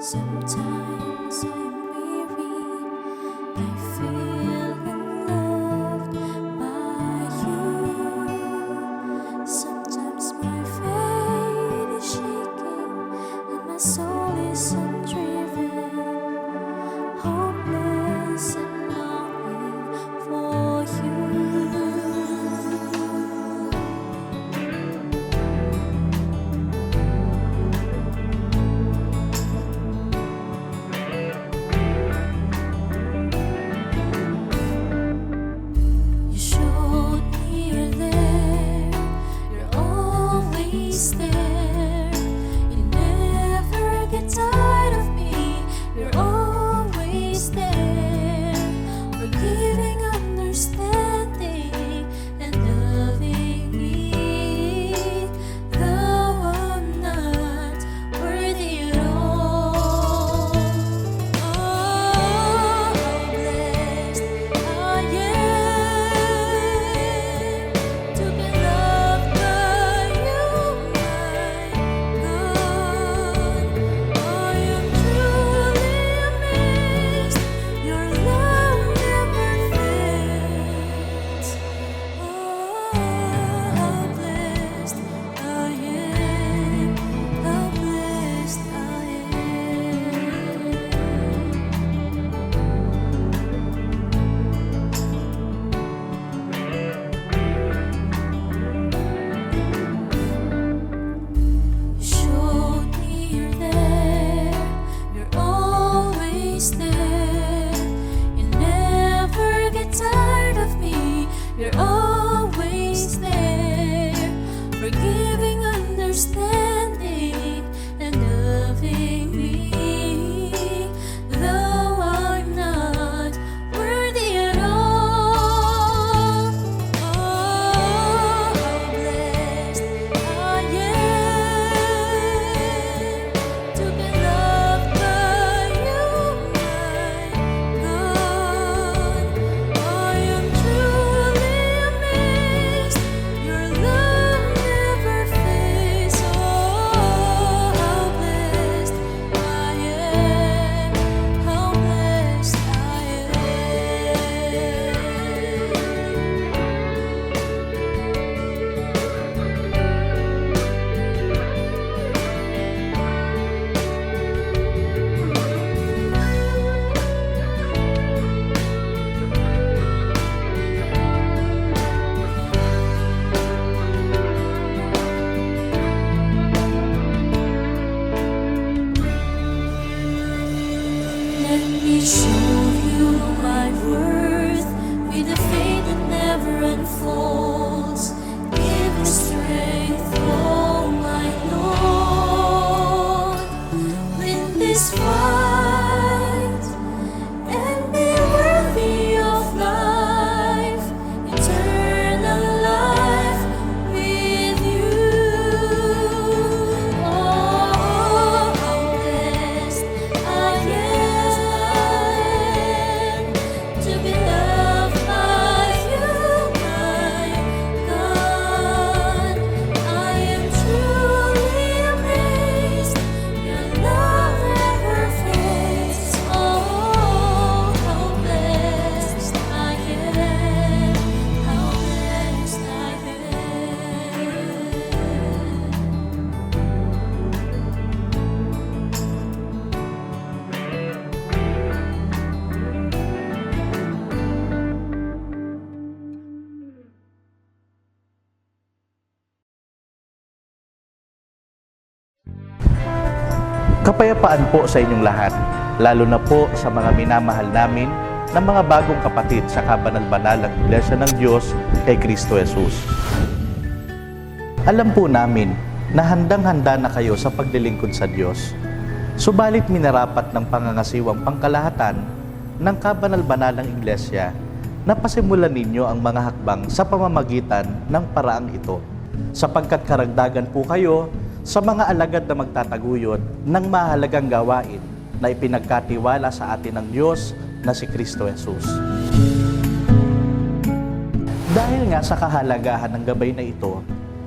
Sometimes I'm weary, I feel unloved by you. Sometimes my faith is shaking and my soul is undriven, hopeless and longing for you. You showed me you're there, you're always there. You never get tired of me, you're always there. Forgiving, understanding, and loving me, though I'm not worthy at all. Oh, how blessed I am to be loved by you, my God. I am truly amazed, your love never fails. Oh, how blessed I am, how blessed I am. You showed me you're there, you're always there. You never get tired of me, you're always there. Forgiving, understanding, and loving me, though I'm not worthy at all. Oh, how blessed I am to be loved by you, my God. I am truly amazed, your love never fails. Oh, how blessed I am, how blessed I am. Let me show you my worth with a faith that never unfolds. Give me strength, oh my Lord. Win this fight and be worthy of life, eternal life with you. Oh, how blessed I am to be loved by you, my God. I am truly amazed, your love never fails. Oh, how blessed I am, how blessed I am. Kapayapaan po sa inyong lahat, lalo na po sa mga minamahal namin ng mga bagong kapatid sa kabanal-banalang Iglesia ng Diyos kay Kristo Jesus. Alam po namin na handang-handa na kayo sa paglilingkod sa Diyos. Subalit minarapat ng pangangasiwang pangkalahatan ng kabanal-banalang Iglesia na pasimulan ninyo ang mga hakbang sa pamamagitan ng paraang ito, sapagkat karagdagan po kayo sa mga alagad na magtataguyod ng mahalagang gawain na ipinagkatiwala sa atin ng Diyos na si Kristo Jesus. Dahil nga sa kahalagahan ng gabay na ito,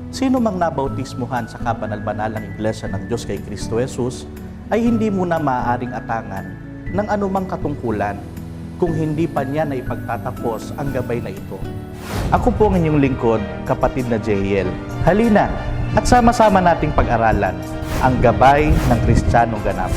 sino mang nabautismuhan sa kabanal-banalang Iglesia ng Diyos kay Kristo Jesus ay hindi mo na maaaring atangan ng anumang katungkulan kung hindi pa niya na ipagtatapos ang gabay na ito. Ako po ang inyong lingkod, kapatid na JL. Halina at sama-sama nating pag-aralan ang gabay ng Kristiyanong ganap.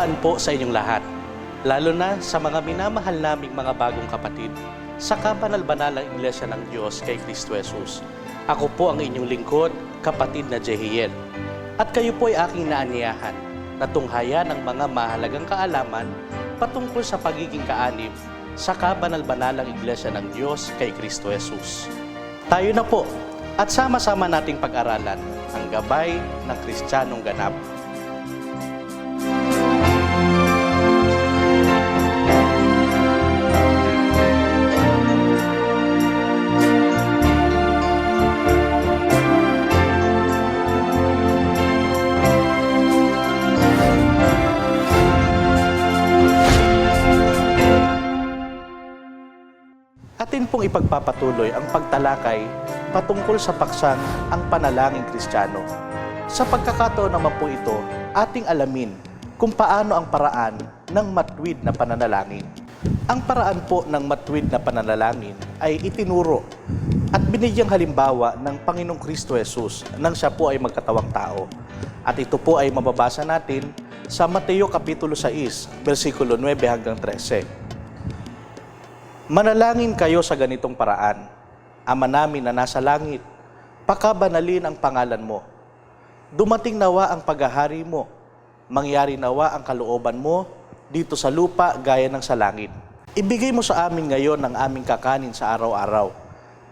Kapayapaan po sa inyong lahat, lalo na sa mga minamahal naming mga bagong kapatid sa kabanal-banalang Iglesia ng Diyos kay Kristo Jesus. Ako po ang inyong lingkod, kapatid na Jehiel. At kayo po ay aking naaniyahan na tunghayan ang mga mahalagang kaalaman patungkol sa pagiging kaanib sa kabanal-banalang Iglesia ng Diyos kay Kristo Jesus. Tayo na po at sama-sama nating pag-aralan ang gabay ng Kristiyanong ganap. Atin pong ipagpapatuloy ang pagtalakay patungkol sa paksang ang panalangin Kristiyano. Sa pagkakataon naman po ito, ating alamin kung paano ang paraan ng matuwid na pananalangin. Ang paraan po ng matuwid na pananalangin ay itinuro at binigyang halimbawa ng Panginoong Kristo Jesus nang siya po ay magkatawang tao. At ito po ay mababasa natin sa Mateo Kapitulo 6, versikulo 9 hanggang 13. Manalangin kayo sa ganitong paraan. Ama namin na nasa langit, pakabanalin ang pangalan mo. Dumating nawa ang paghahari mo. Mangyari nawa ang kalooban mo dito sa lupa gaya ng sa langit. Ibigay mo sa amin ngayon ang aming kakanin sa araw-araw.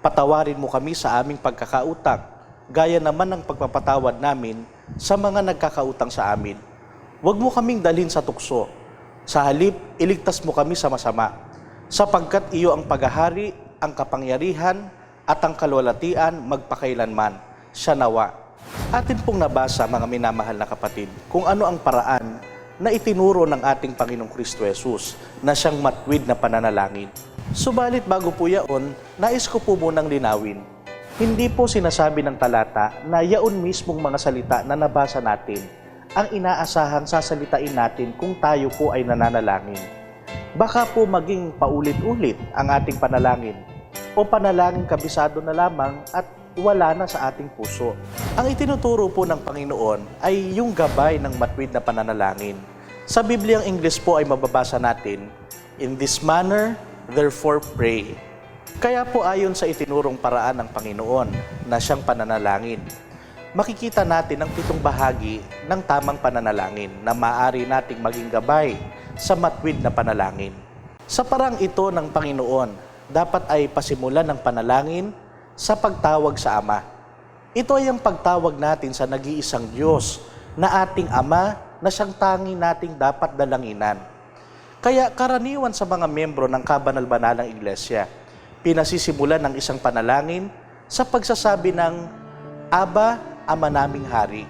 Patawarin mo kami sa aming pagkakautang, gaya naman ng pagpapatawad namin sa mga nagkakautang sa amin. Huwag mo kaming dalhin sa tukso. Sa halip, iligtas mo kami sa masama. Sapagkat iyo ang paghahari, ang kapangyarihan, at ang kalwalatian magpakailanman. Siya nawa. Atin pong nabasa, mga minamahal na kapatid, kung ano ang paraan na itinuro ng ating Panginoong Kristo Jesus na siyang matuwid na pananalangin. Subalit bago po yaon, nais ko po munang linawin. Hindi po sinasabi ng talata na yaon mismong mga salita na nabasa natin ang inaasahang sasalitain natin kung tayo po ay nananalangin. Baka po maging paulit-ulit ang ating panalangin o panalangin kabisado na lamang at wala na sa ating puso. Ang itinuturo po ng Panginoon ay yung gabay ng matuwid na pananalangin. Sa Bibliang English po ay mababasa natin, "In this manner, therefore pray." Kaya po ayon sa itinurong paraan ng Panginoon na siyang pananalangin, makikita natin ang 7 bahagi ng tamang pananalangin na maaari nating maging gabay sa matuwid na panalangin. Sa parang ito ng Panginoon, dapat ay pasimulan ng panalangin sa pagtawag sa Ama. Ito ay ang pagtawag natin sa nag-iisang Diyos na ating Ama na siyang tangi nating dapat dalanginan. Kaya karaniwan sa mga membro ng kabanal-banalang Iglesia, pinasisimulan ng isang panalangin sa pagsasabi ng Aba, Ama naming Hari.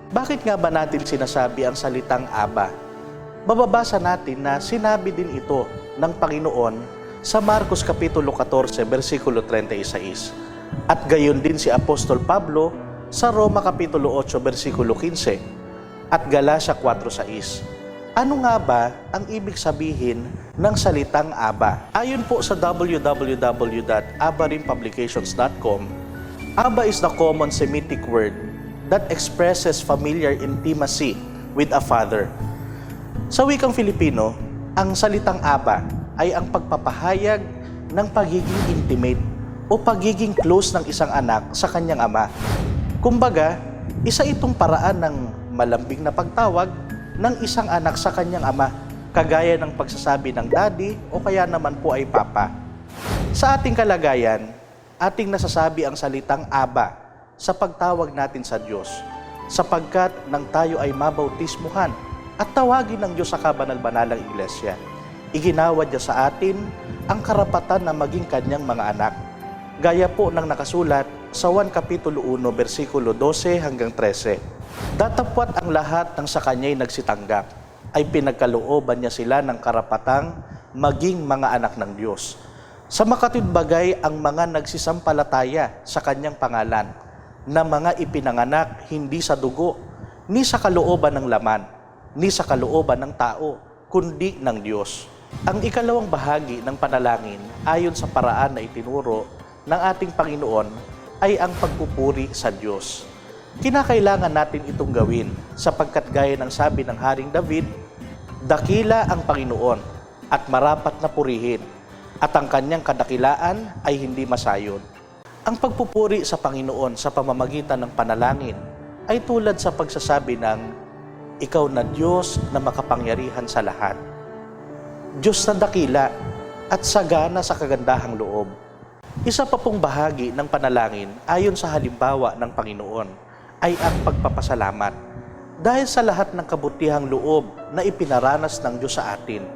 Bakit nga ba natin sinasabi ang salitang Aba? Mababasa natin na sinabi din ito ng Panginoon sa Marcos Kapitulo 14, versikulo 36. At gayon din si Apostol Pablo sa Roma Kapitulo 8, versikulo 15 at Galacia 4:6. Ano nga ba ang ibig sabihin ng salitang Aba? Ayon po sa www.abarimpublications.com, Aba is the common Semitic word that expresses familiar intimacy with a father. Sa wikang Filipino, ang salitang Aba ay ang pagpapahayag ng pagiging intimate o pagiging close ng isang anak sa kanyang ama. Kumbaga, isa itong paraan ng malambing na pagtawag ng isang anak sa kanyang ama, kagaya ng pagsasabi ng daddy o kaya naman po ay papa. Sa ating kalagayan, ating nasasabi ang salitang Aba sa pagtawag natin sa Diyos, sapagkat nang tayo ay mabautismuhan at tawagin ng Diyos sa kabanal-banalang Iglesia, iginawad niya sa atin ang karapatan na maging kanyang mga anak. Gaya po ng nakasulat sa 1 Kapitulo 1, versikulo 12 hanggang 13. Datapwat ang lahat ng sa kanya'y nagsitanggap, ay pinagkalooban niya sila ng karapatang maging mga anak ng Diyos. Sa makatwid-bagay ang mga nagsisampalataya sa kanyang pangalan, na mga ipinanganak hindi sa dugo, ni sa kalooban ng laman, ni sa kalooban ng tao, kundi ng Diyos. Ang ikalawang bahagi ng panalangin ayon sa paraan na itinuro ng ating Panginoon ay ang pagpupuri sa Diyos. Kinakailangan natin itong gawin sapagkat gaya ng sabi ng Haring David, Dakila ang Panginoon at marapat na purihin, at ang kanyang kadakilaan ay hindi masayon. Ang pagpupuri sa Panginoon sa pamamagitan ng panalangin ay tulad sa pagsasabi ng, "Ikaw na Diyos na makapangyarihan sa lahat." Diyos na dakila at sagana sa kagandahang loob. Isa pa pong bahagi ng panalangin ayon sa halimbawa ng Panginoon ay ang pagpapasalamat dahil sa lahat ng kabutihang loob na ipinaranas ng Diyos sa atin.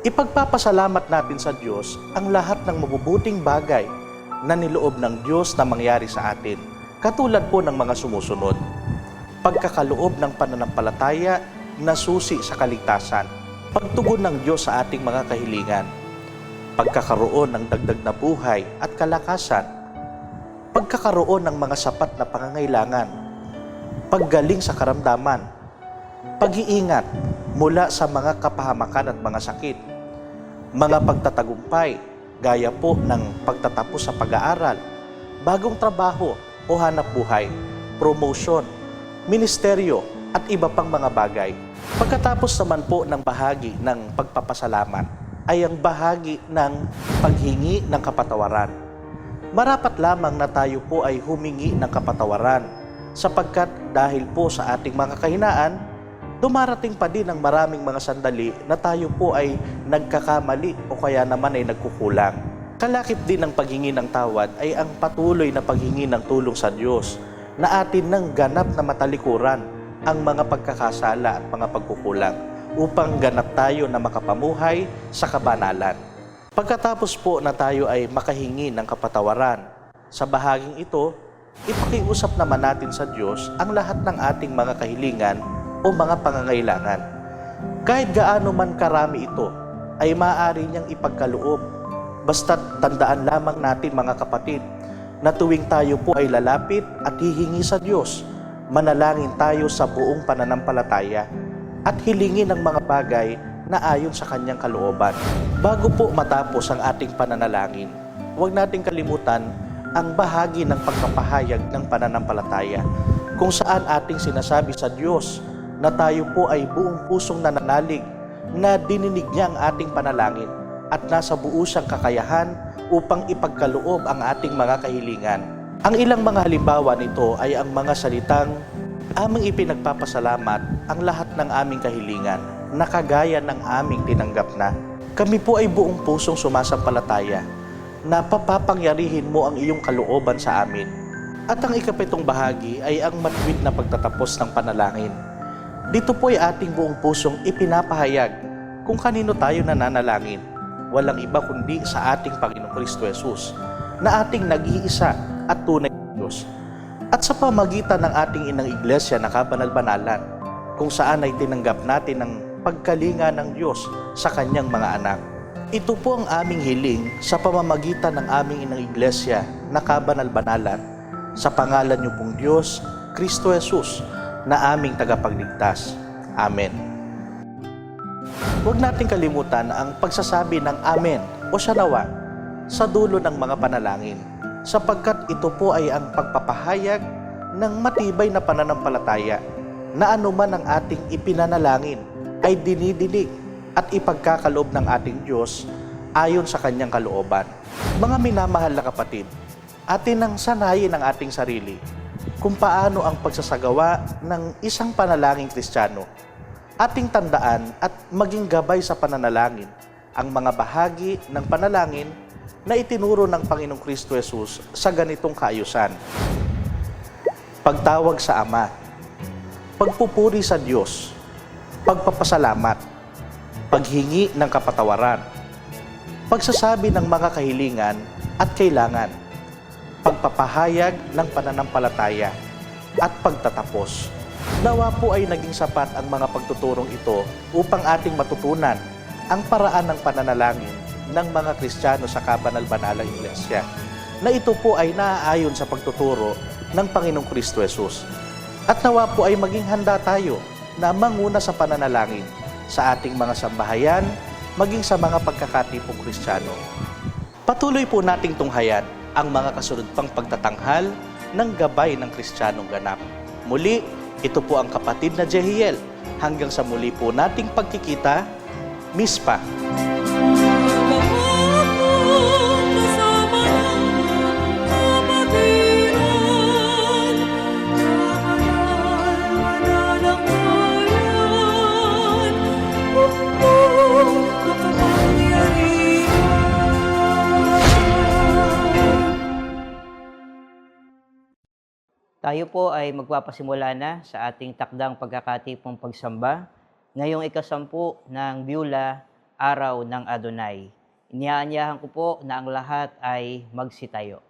Ipagpapasalamat natin sa Diyos ang lahat ng mabubuting bagay na niloob ng Diyos na mangyari sa atin, katulad po ng mga sumusunod. Pagkakaloob ng pananampalataya na susi sa kaligtasan, pagtugon ng Diyos sa ating mga kahilingan, pagkakaroon ng dagdag na buhay at kalakasan, pagkakaroon ng mga sapat na pangangailangan, paggaling sa karamdaman, pag-iingat mula sa mga kapahamakan at mga sakit, mga pagtatagumpay gaya po ng pagtatapos sa pag-aaral, bagong trabaho o hanap buhay, promotion, ministeryo at iba pang mga bagay. Pagkatapos naman po ng bahagi ng pagpapasalamat ay ang bahagi ng paghingi ng kapatawaran. Marapat lamang na tayo po ay humingi ng kapatawaran sapagkat dahil po sa ating mga kahinaan, dumarating pa din ang maraming mga sandali na tayo po ay nagkakamali o kaya naman ay nagkukulang. Kalakip din ng paghingi ng tawad ay ang patuloy na paghingi ng tulong sa Diyos na atin ng ganap na matalikuran ang mga pagkakasala at mga pagkukulang upang ganap tayo na makapamuhay sa kabanalan. Pagkatapos po na tayo ay makahingi ng kapatawaran, sa bahaging ito, ipakiusap naman natin sa Diyos ang lahat ng ating mga kahilingan o mga pangangailangan. Kahit gaano man karami ito, ay maaari niyang ipagkaloob. Basta't tandaan lamang natin mga kapatid, na tuwing tayo po ay lalapit at hihingi sa Diyos, manalangin tayo sa buong pananampalataya at hilingin ang mga bagay na ayon sa kanyang kalooban. Bago po matapos ang ating pananalangin, huwag nating kalimutan ang bahagi ng pagpapahayag ng pananampalataya kung saan ating sinasabi sa Diyos na tayo po ay buong pusong nananalig na dininig niya ang ating panalangin at nasa buo siyang kakayahan upang ipagkaloob ang ating mga kahilingan. Ang ilang mga halimbawa nito ay ang mga salitang, "Aming ipinagpapasalamat ang lahat ng aming kahilingan na kagaya ng aming tinanggap na." Kami po ay buong pusong sumasampalataya na papapangyarihin mo ang iyong kalooban sa amin. At ang ikapitong bahagi ay ang matuwid na pagtatapos ng panalangin. Dito po ay ating buong pusong ipinapahayag kung kanino tayo nananalangin. Walang iba kundi sa ating Panginoong Kristo Jesus na ating nag-iisa at tunay na Diyos. At sa pamagitan ng ating inang iglesia na kabanal-banalan, kung saan ay tinanggap natin ang pagkalinga ng Diyos sa kanyang mga anak. Ito po ang aming hiling sa pamamagitan ng aming inang iglesia na kabanal-banalan sa pangalan niyo pong Diyos, Kristo Jesus, na aming tagapagligtas. Amen. Huwag nating kalimutan ang pagsasabi ng Amen o Salawa sa dulo ng mga panalangin, sapagkat ito po ay ang pagpapahayag ng matibay na pananampalataya na anuman ang ating ipinanalangin ay dinidinig at ipagkakaloob ng ating Diyos ayon sa kanyang kalooban. Mga minamahal na kapatid, atin nang sanayin ang ating sarili kung paano ang pagsasagawa ng isang panalangin Kristiyano. Ating tandaan at maging gabay sa pananalangin ang mga bahagi ng panalangin na itinuro ng Panginoong Kristo Jesus sa ganitong kaayusan. Pagtawag sa Ama, pagpupuri sa Diyos, pagpapasalamat, paghingi ng kapatawaran, pagsasabi ng mga kahilingan at kailangan, pagpapahayag ng pananampalataya at pagtatapos. Nawa po ay naging sapat ang mga pagtuturong ito upang ating matutunan ang paraan ng pananalangin ng mga Kristiyano sa kabanal-banalang iglesia, na ito po ay naaayon sa pagtuturo ng Panginoong Kristo Jesus. At nawa po ay maging handa tayo na manguna sa pananalangin sa ating mga sambahayan, maging sa mga pagkakatipong Kristiyano. Patuloy po nating tunghayan ang mga kasunod pang pagtatanghal ng gabay ng Kristiyanong ganap. Muli, ito po ang kapatid na Jehiel Hanggang sa muli po nating pagkikita, Mispa. Tayo po ay magpapasimula na sa ating takdang pagkakatipong pagsamba ngayong ikasampu ng Beulah, Araw ng Adonai. Iniaanyahan ko po na ang lahat ay magsitayo.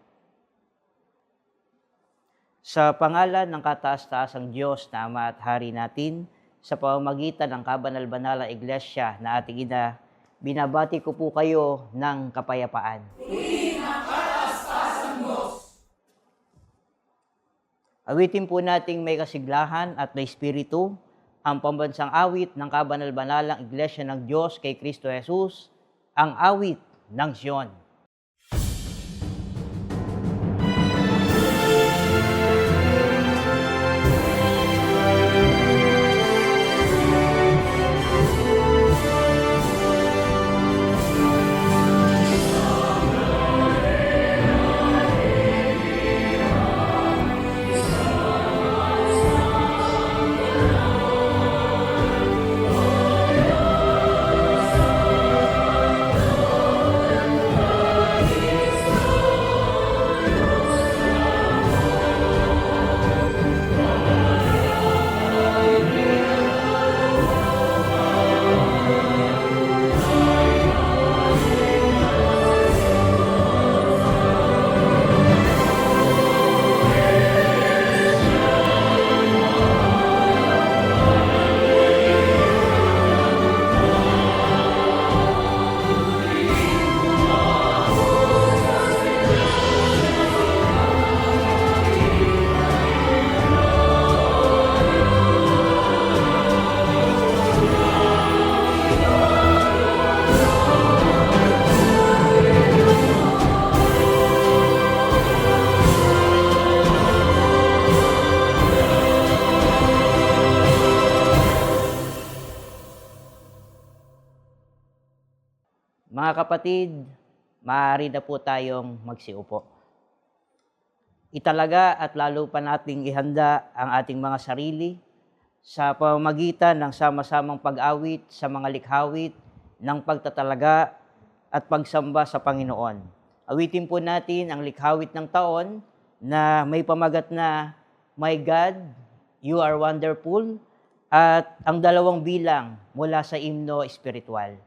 Sa pangalan ng kataas-taasang Diyos na Ama at Hari natin, sa pamamagitan ng kabanal-banalang Iglesia na ating ina, binabati ko po kayo ng kapayapaan. Awitin po nating may kasiglahan at may espiritu ang pambansang awit ng kabanal-banalang Iglesia ng Diyos kay Kristo Jesus, ang awit ng Sion. Mga kapatid, maaari na po tayong magsiupo. Italaga at lalo pa nating ihanda ang ating mga sarili sa pamamagitan ng sama-samang pag-awit sa mga likhawit ng pagtatalaga at pagsamba sa Panginoon. Awitin po natin ang likhawit ng taon na may pamagat na My God, You Are Wonderful at ang dalawang bilang mula sa himno espiritual.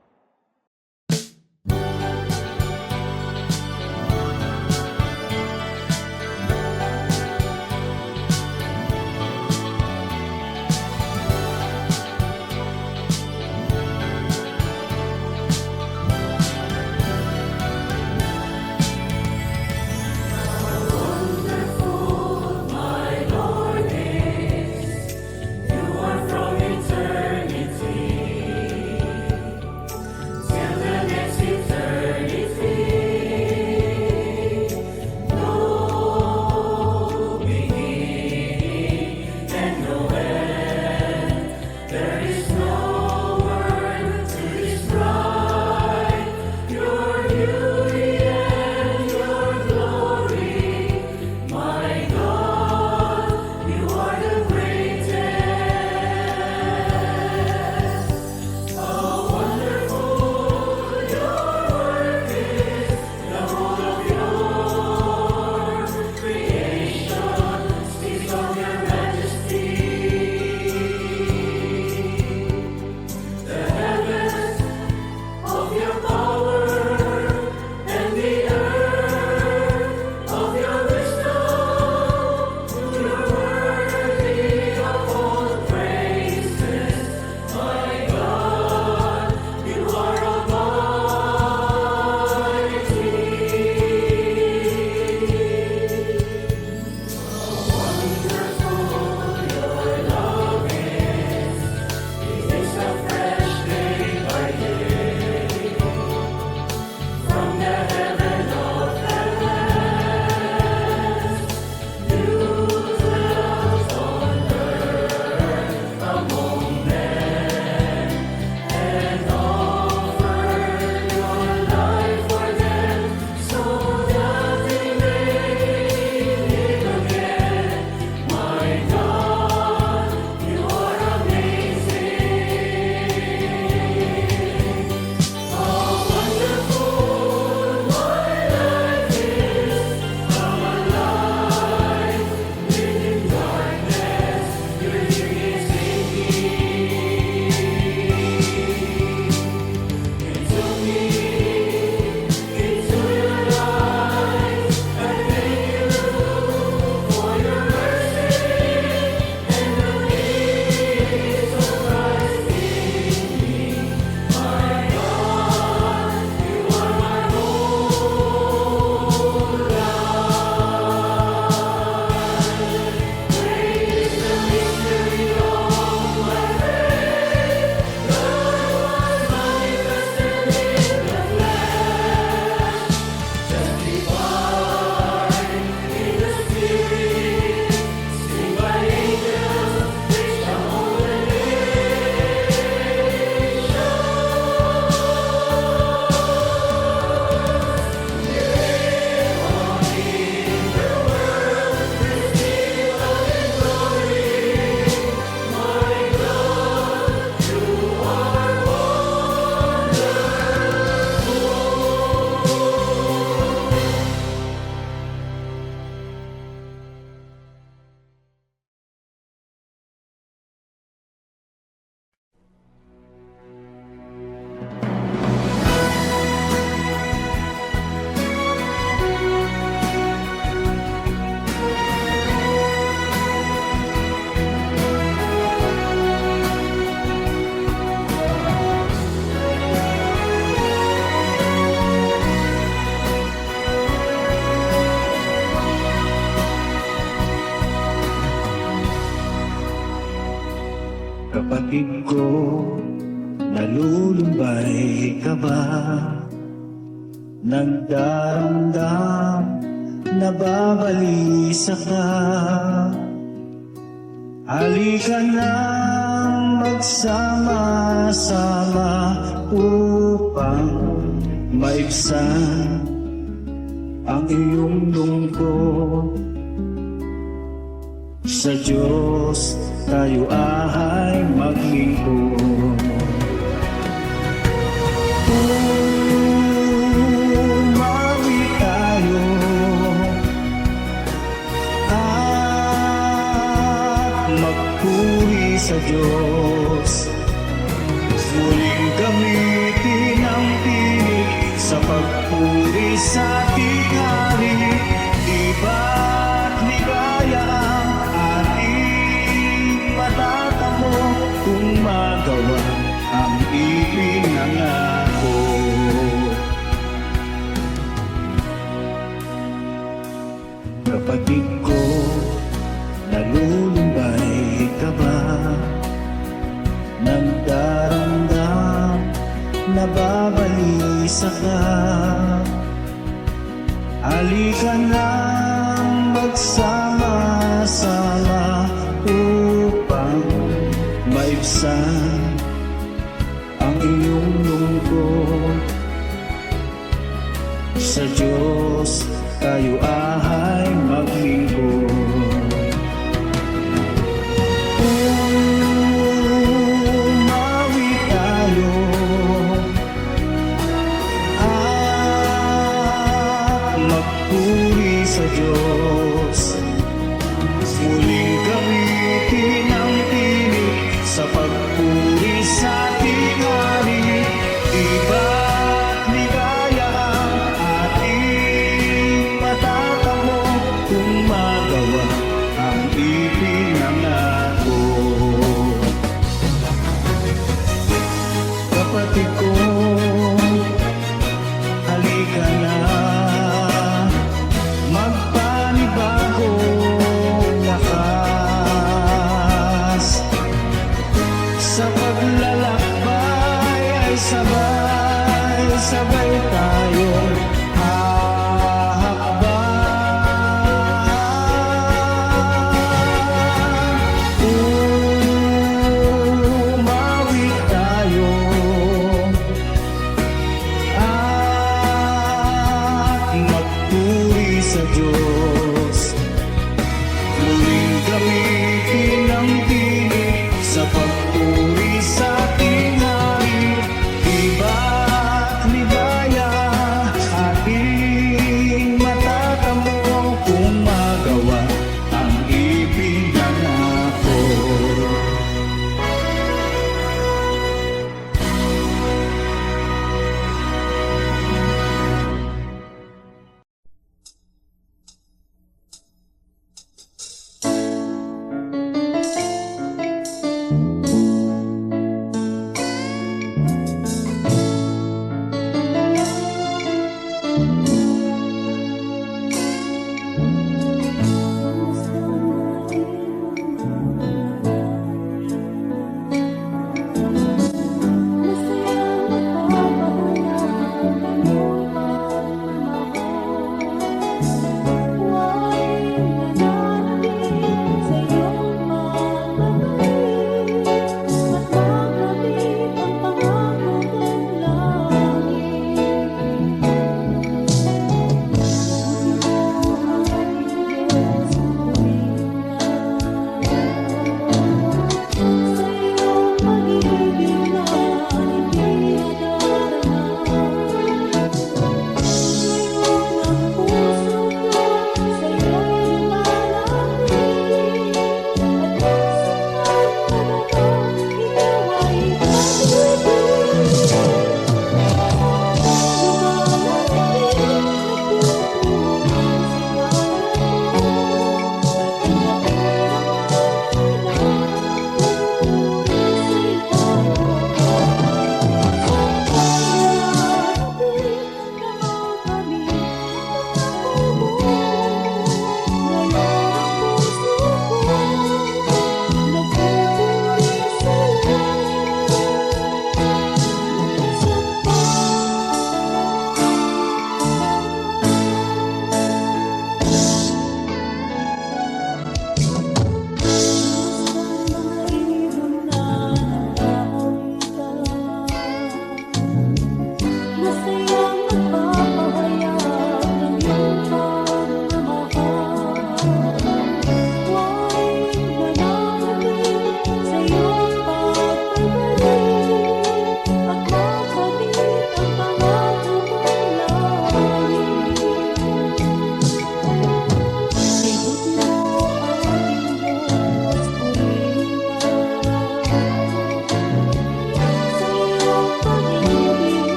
Kapatid ko, nalulumbay ka ba? Nagdaramdam, nababalisa ka. Halika na magsama-sama upang maibsan ang iyong lungkot. Sa Diyos tayo ay maglingkod. Umawi tayo at magpuri sa Diyos. Muling gamitin ang tinig sa pagpuri sa ating hari. Iba't ligaya ang ating matatamo kung magawa ang ipinangako. Kapatid ko, nalulumbay ka ba? Nagdaramdam, nababalisa ka. Halika na magsama-sama upang maibsan ang iyong lungkot. Sa Diyos tayo ay maglingkod. Umawi tayo at magpuri sa Diyos. Muling gamitin ang tinig sa pagpuri sa ating hari. Iba't ligaya ang ating matatamo kung magawa ang ipinangako. Kapatid ko, halika na magpanibagong lakas. Sa paglalakbay ay sabay-sabay tayong hahakbang. Umawi tayo at magpuri sa Diyos. Muling gamitin ang tinig sa pagpuri sa ating hari.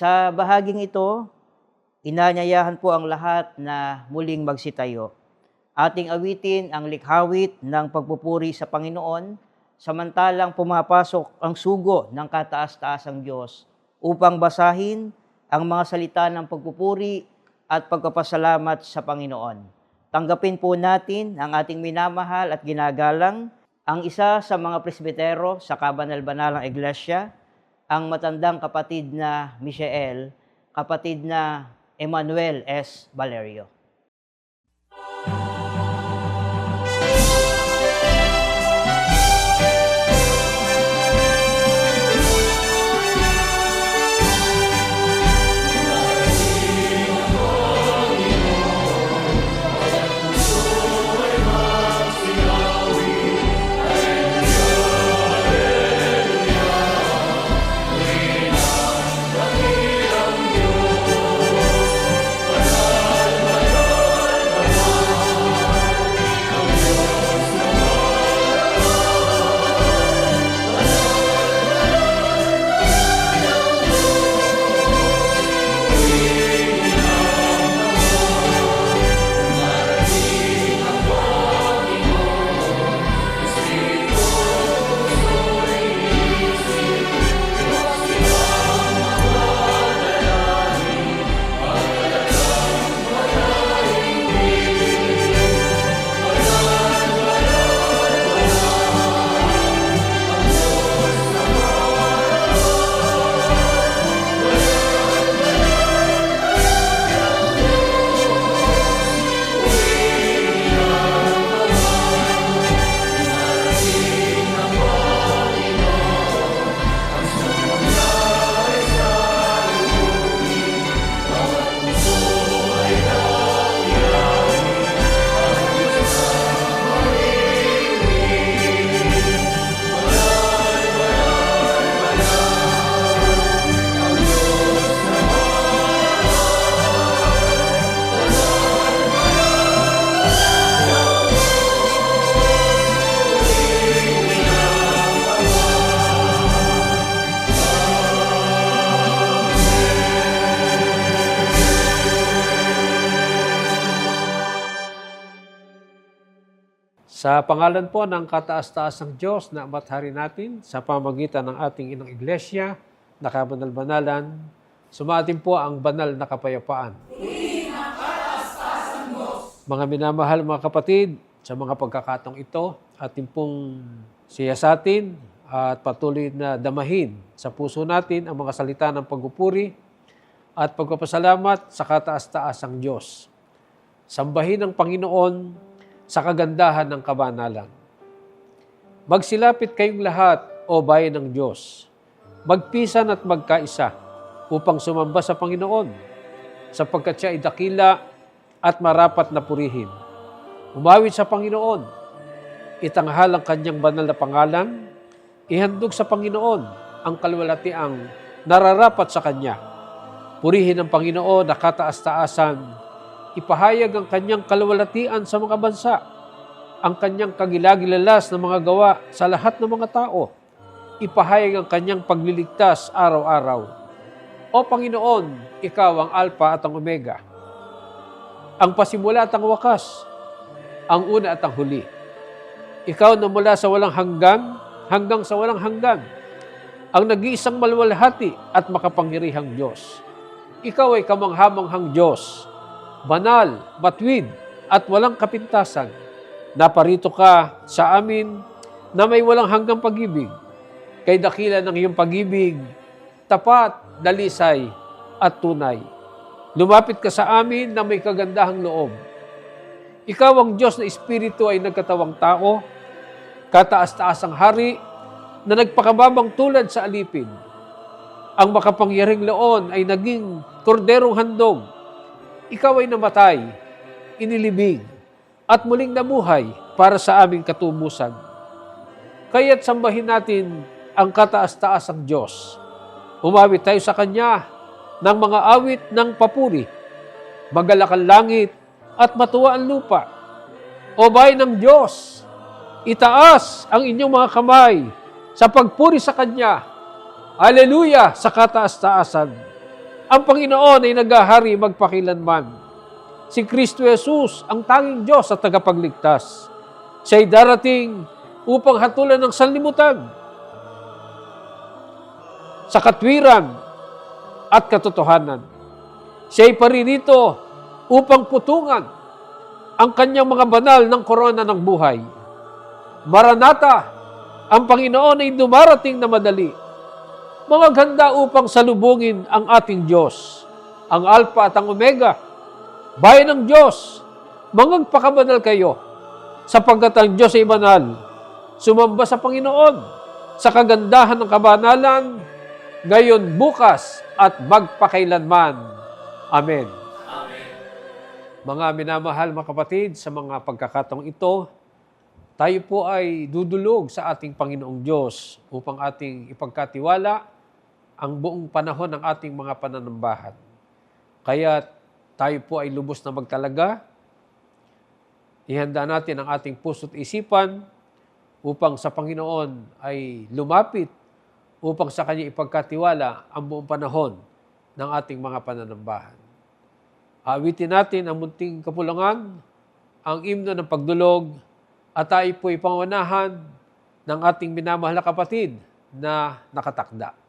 Sa bahaging ito, inanyayahan po ang lahat na muling magsitayo. Ating awitin ang likhawit ng pagpupuri sa Panginoon, samantalang pumapasok ang sugo ng kataas-taasang Diyos upang basahin ang mga salita ng pagpupuri at pagpapasalamat sa Panginoon. Tanggapin po natin ang ating minamahal at ginagalang, ang isa sa mga presbitero sa Kabanal-Banalang Iglesia, ang matandang kapatid na Michael, kapatid na Emmanuel S. Valerio. Sa pangalan po ng kataas-taasang Diyos na Ama't Hari natin, sa pamagitan ng ating inang iglesia na kabanal-banalan, sumatin po ang banal na kapayapaan. Mga minamahal mga kapatid, sa mga pagkakataong ito, ating pong siyasatin at patuloy na damahin sa puso natin ang mga salita ng pagpupuri at pagpapasalamat sa kataas-taasang Diyos. Sambahin ang Panginoon sa kagandahan ng kabanalan. Magsilapit kayong lahat, o bayan ng Diyos. Magpisan at magkaisa upang sumamba sa Panginoon, sapagkat siya ay dakila at marapat na purihin. Umawit sa Panginoon, itanghal ang kanyang banal na pangalan, ihandog sa Panginoon ang kalwalatiang nararapat sa Kanya. Purihin ang Panginoon na kataas-taasan, ipahayag ang kanyang kalwalatian sa mga bansa, ang kanyang kagilagilalas na mga gawa sa lahat ng mga tao, ipahayag ang kanyang pagliligtas araw-araw. O Panginoon, Ikaw ang Alpha at ang Omega, ang pasimula at ang wakas, ang una at ang huli. Ikaw na mula sa walang hanggang sa walang hanggan, ang nag-iisang maluwalhati at makapangyarihang Diyos. Ikaw ay kamanghamanghang Diyos, banal, matuwid, at walang kapintasan. Naparito ka sa amin na may walang hanggang pag-ibig. Kay dakila ng iyong pag-ibig, tapat, dalisay, at tunay. Lumapit ka sa amin na may kagandahang loob. Ikaw ang Diyos na Espiritu ay nagkatawang tao, kataas-taasang hari, na nagpakababang tulad sa alipin. Ang makapangyarihang Leon ay naging korderong handog. Ikaw ay namatay, inilibing, at muling nabuhay para sa aming katubusan. Kaya't sambahin natin ang kataas-taasang Diyos. Umawit tayo sa Kanya ng mga awit ng papuri, magalak ang langit at matuwa ang lupa. O bayan ng Diyos, itaas ang inyong mga kamay sa pagpuri sa Kanya. Hallelujah sa kataas-taasan. Ang Panginoon ay naghahari magpakilanman. Si Kristo Jesus, ang tanging Diyos at tagapagligtas. Siya'y darating upang hatulan ng sanlibutan sa katwiran at katotohanan. Siya'y paririto upang putungan ang kanyang mga banal ng korona ng buhay. Maranatha, ang Panginoon ay dumarating na madali. Mga ganda upang salubungin ang ating Diyos, ang Alpha at ang Omega. Bayan ng Diyos, mangagpakabanal kayo, sapagkat ang Diyos ay banal. Sumamba sa Panginoon, sa kagandahan ng kabanalan, ngayon, bukas, at magpakailanman. Amen. Mga minamahal mga kapatid, sa mga pagkakataong ito, tayo po ay dudulog sa ating Panginoong Diyos upang ating ipagkatiwala ang buong panahon ng ating mga pananambahan. Kaya tayo po ay lubos na magtalaga. Ihanda natin ang ating puso't isipan upang sa Panginoon ay lumapit upang sa Kanya ipagkatiwala ang buong panahon ng ating mga pananambahan. Awitin natin ang munting kapulangan, ang himno ng pagdulog, at tayo po ipangwanahan ng ating minamahal na kapatid na nakatakda.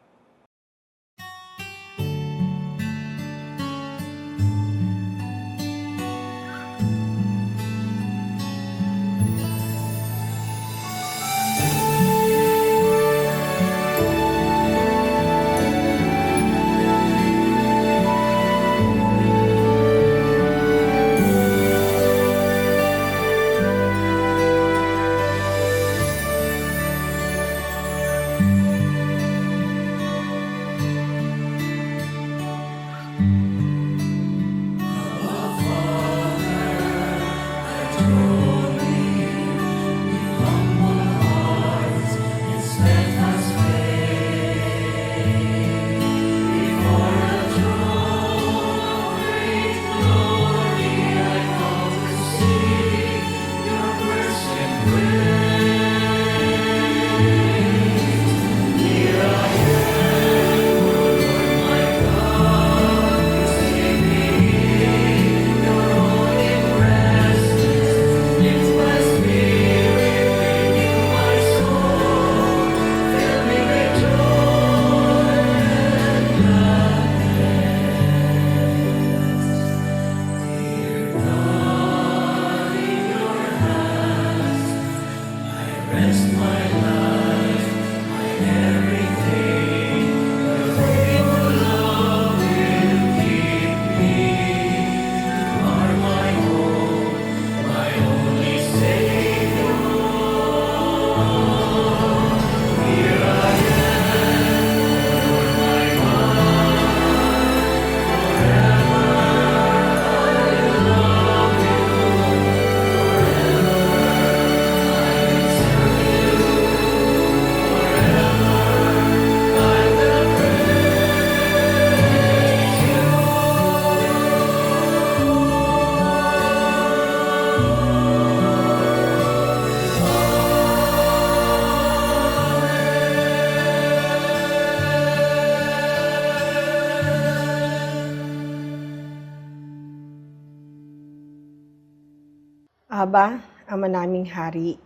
Aba, Ama naming Hari,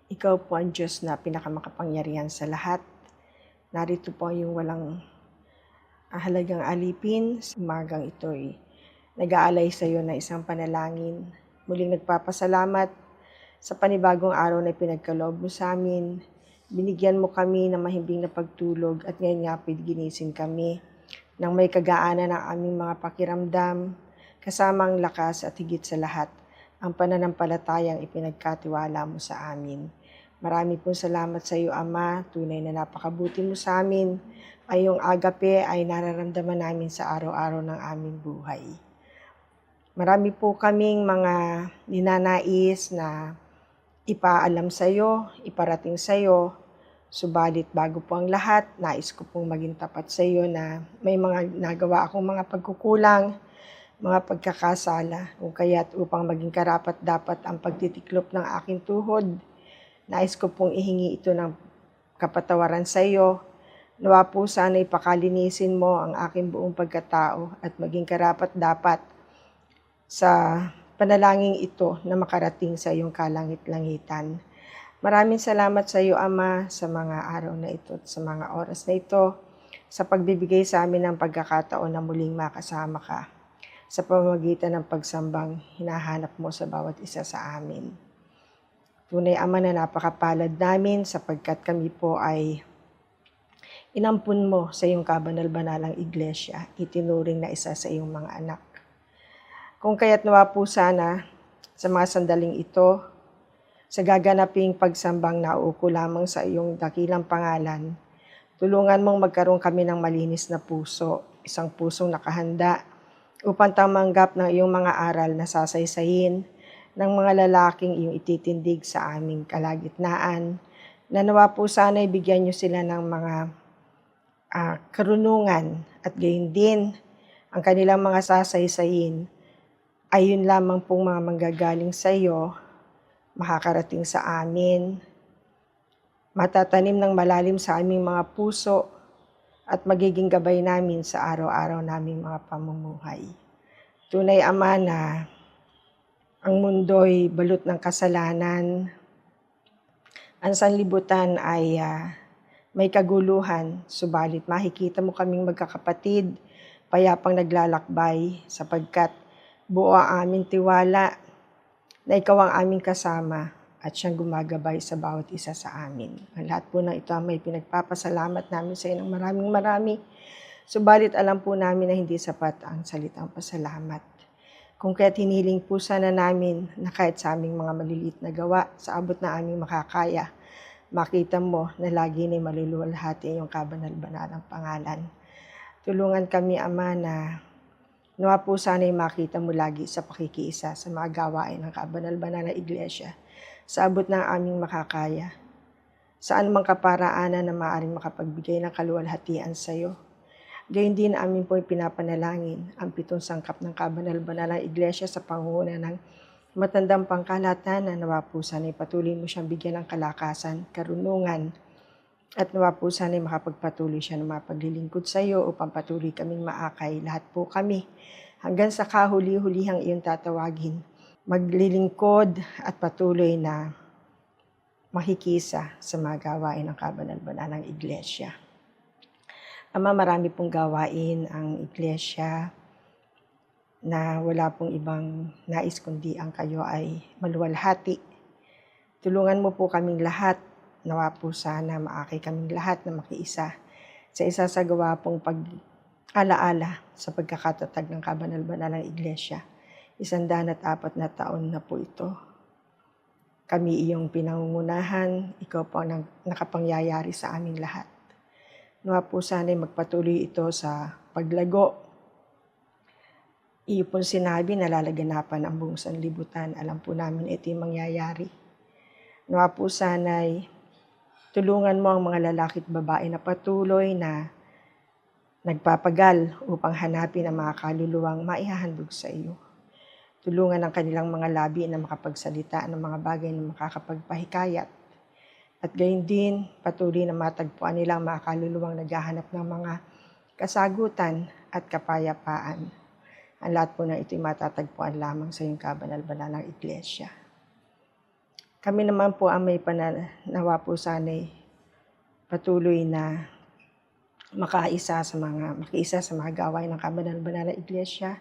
Ikaw po ang Diyos na pinakamakapangyarihan sa lahat. Narito po yung walang halagang alipin. Sa umagang ito'y nag-aalay sa iyo na isang panalangin. Muling nagpapasalamat sa panibagong araw na pinagkaloob mo sa amin. Binigyan mo kami ng mahimbing na pagtulog at ngayon nga ginising kami nang may kagaanan ng aming mga pakiramdam, kasama ang lakas at higit sa lahat, ang pananampalatayang ipinagkatiwala mo sa amin. Marami pong salamat sa iyo, Ama. Tunay na napakabuti mo sa amin. Ay yung agape ay nararamdaman namin sa araw-araw ng aming buhay. Marami po kaming mga ninanais na ipaalam sa iyo, iparating sa iyo. Subalit bago po ang lahat, nais ko pong maging tapat sa iyo na may mga nagawa akong mga pagkukulang, mga pagkakasala, kung kaya't upang maging karapat-dapat ang pagtitiklop ng aking tuhod, nais ko pong ihingi ito ng kapatawaran sa iyo Nawa po sana ipakalinisin mo ang aking buong pagkatao at maging karapat-dapat sa panalangin ito na makarating sa iyong kalangit-langitan. Maraming salamat sa iyo, Ama, sa mga araw na ito at sa mga oras na ito, sa pagbibigay sa amin ng pagkakataon na muling makasama ka sa pamamagitan ng pagsambang hinahanap mo sa bawat isa sa amin. Tunay, Ama, na napakapalad namin sapagkat kami po ay inampun mo sa iyong kabanal-banalang iglesia, itinuring na isa sa iyong mga anak. Kung kaya't nawa po sana sa mga sandaling ito, sa gaganaping pagsambang nauuko lamang sa iyong dakilang pangalan, tulungan mong magkaroon kami ng malinis na puso, isang pusong nakahanda upang tamanggap ng iyong mga aral na sasaysayin ng mga lalaking iyong ititindig sa aming kalagitnaan, na nawa po sana ibigyan niyo sila ng mga karunungan at gayon din ang kanilang mga sasaysayin ay yun lamang pong mga manggagaling sa iyo, makakarating sa amin, matatanim ng malalim sa aming mga puso at magiging gabay namin sa araw-araw naming mga pamumuhay. Tunay, Ama, na ang mundo'y balot ng kasalanan, ang sanlibutan ay may kaguluhan, subalit makikita mo kaming magkakapatid, payapang naglalakbay, sapagkat buo ang aming tiwala na ikaw ang aming kasama at siyang gumagabay sa bawat isa sa amin. Ang lahat po ng ito ang may pinagpapasalamat namin sa iyo ng maraming, subalit alam po namin na hindi sapat ang salitang pasalamat. Kung kaya't hiniling po sana namin na kahit sa aming mga maliliit na gawa, sa abot na aming makakaya, makita mo na lagi na maluluwalhati ang iyong kabanal-banalang pangalan. Tulungan kami, Ama, na nawa po sana'y makita mo lagi sa pakikiisa sa mga gawain ng kabanal-banalang iglesia, sa abot ng aming makakaya, sa anumang kaparaanan na maaaring makapagbigay ng kaluwalhatian sa iyo. Gayun din amin po pinapanalangin ang 7 sangkap ng kabanal-banalang iglesia sa pangunguna ng matandang pangkalahatan, na nawa po sana'y patuloy mo siyang bigyan ng kalakasan, karunungan, at nawa po sana'y makapagpatuloy siya ng mapaglilingkod sa iyo upang patuloy kaming maakay. Lahat po kami, hanggang sa kahuli-hulihang iyong tatawagin, maglilingkod at patuloy na makikisa sa mga gawain ng kabanal-banalang iglesia. Ama, marami pong gawain ang iglesia na wala pong ibang nais kundi ang kayo ay maluwalhati. Tulungan mo po kaming lahat, nawa po sana maakay kaming lahat na makiisa sa isa sa gawa pong pag-alaala sa pagkakatatag ng kabanal-banalang iglesia. 104 na taon na po ito. Kami iyong pinangungunahan, ikaw po ang nakapangyayari sa aming lahat. Nawa po sana magpatuloy ito sa paglago. Iyo pong sinabi na lalaganapan ang buong sanlibutan. Alam po namin ito yung mangyayari. Nawa po sana'y tulungan mo ang mga lalaki at babae na patuloy na nagpapagal upang hanapin ang mga kaluluwang maihahandog sa iyo. Tulungan ang kanilang mga labi na makapagsalita ng mga bagay na makakapagpahikayat. At gayon din, patuloy na matagpuan nilang mga kaluluwang naghahanap ng mga kasagutan at kapayapaan. Ang lahat po na ito'y matatagpuan lamang sa iyong kabanal-banalang iglesia. Kami naman po ang may pananawa po sana'y patuloy na makiisa sa mga gawain ng kabanal-banalang iglesia.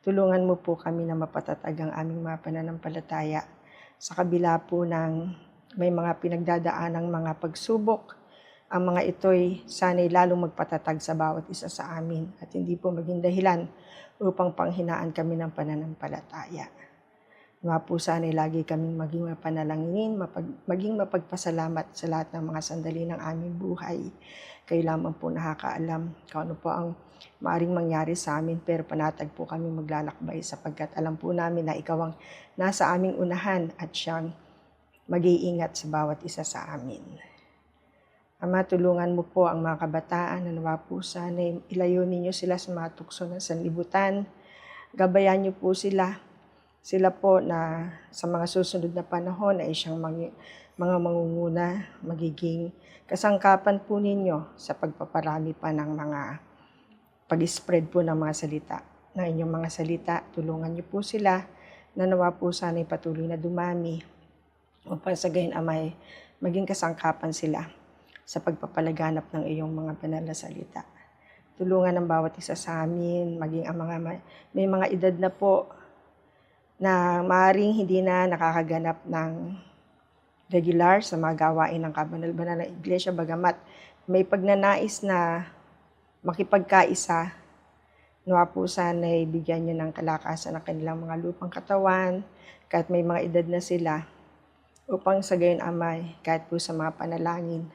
Tulungan mo po kami na mapatatag ang aming mga pananampalataya sa kabila po ng may mga pinagdadaanang mga pagsubok. Ang mga ito'y sana'y lalong magpatatag sa bawat isa sa amin at hindi po maging dahilan upang panghinaan kami ng pananampalataya. Nawa po sana'y lagi kaming maging mapanalangin, maging mapagpasalamat sa lahat ng mga sandali ng aming buhay. Kayo lamang po nakakaalam kung ano po ang maaring mangyari sa amin, pero panatag po kami maglalakbay sapagkat alam po namin na ikaw ang nasa aming unahan at siyang mag-iingat sa bawat isa sa amin. Ama, tulungan mo po ang mga kabataan na nawa po sana ilayo ninyo sila sa mga tukso ng sanlibutan. Gabayan niyo po sila. Sila po na sa mga susunod na panahon ay siyang mga mangunguna, magiging kasangkapan po ninyo sa pagpaparami pa ng mga pag-spread po ng mga salita. Ng inyong mga salita, tulungan niyo po sila na nawa po sana'y patuloy na dumami upang sa gayon amay maging kasangkapan sila sa pagpapalaganap ng iyong mga banal na salita. Tulungan ng bawat isa sa amin, maging ang mga may mga edad na po na maaaring hindi na nakakaganap ng regular sa mga gawain ng kabanal-banal na iglesia, bagamat may pagnanais na makipagkaisa, nawa po sana'y bigyan nyo ng kalakasan ng kanilang mga lupang katawan, kahit may mga edad na sila, upang sa gayon amay, kahit po sa mga panalangin,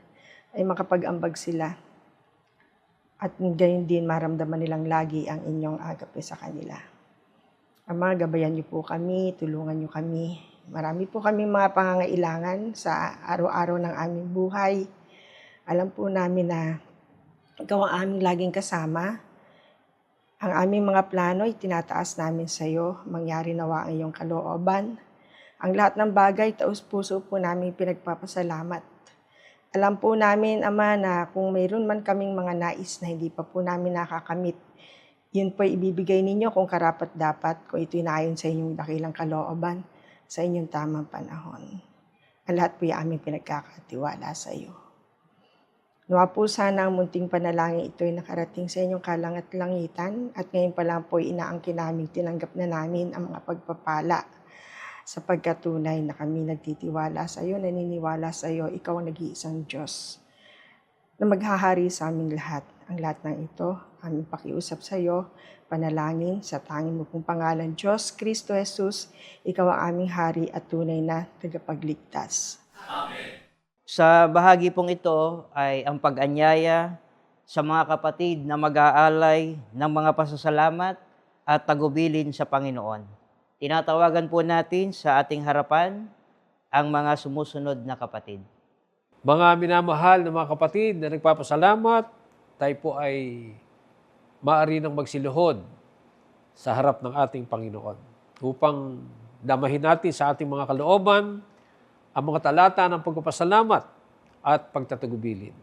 ay makapag-ambag sila. At gayon din maramdaman nilang lagi ang inyong agape sa kanila. Ama, gabayan niyo po kami, tulungan niyo kami. Marami po kami mga pangangailangan sa araw-araw ng aming buhay. Alam po namin na ikaw ang aming laging kasama. Ang aming mga plano ay tinataas namin sa iyo. Mangyari nawa ang iyong kalooban. Ang lahat ng bagay, taus-puso po namin pinagpapasalamat. Alam po namin, Ama, na kung mayroon man kaming mga nais na hindi pa po namin nakakamit, yun po ibibigay ninyo kung karapat-dapat, kung ito'y naayon sa inyong dakilang kalooban, sa inyong tamang panahon. Ang lahat po yung aming pinagkakatiwala sa iyo. Nawa po sana ang munting panalangin ito'y nakarating sa inyong kalangat-langitan at ngayon pa lang po inaangkin namin, tinanggap na namin ang mga pagpapala sapagkat tunay na kami nagtitiwala sa iyo, naniniwala sa iyo, ikaw ang nag-iisang Diyos na maghahari sa aming lahat. Ang lahat ng ito, aming pakiusap sa iyo, panalangin sa tanging mo pong pangalan, Diyos, Kristo Jesus, ikaw ang aming hari at tunay na tagapagligtas. Sa bahagi pong ito ay ang pag-anyaya sa mga kapatid na mag-aalay ng mga pasasalamat at tagubilin sa Panginoon. Tinatawagan po natin sa ating harapan ang mga sumusunod na kapatid. Mga minamahal na mga kapatid na nagpapasalamat, tayo po ay maaari nang magsiluhod sa harap ng ating Panginoon upang damahin natin sa ating mga kalooban ang mga talata ng pagpapasalamat at pagtatagubilin.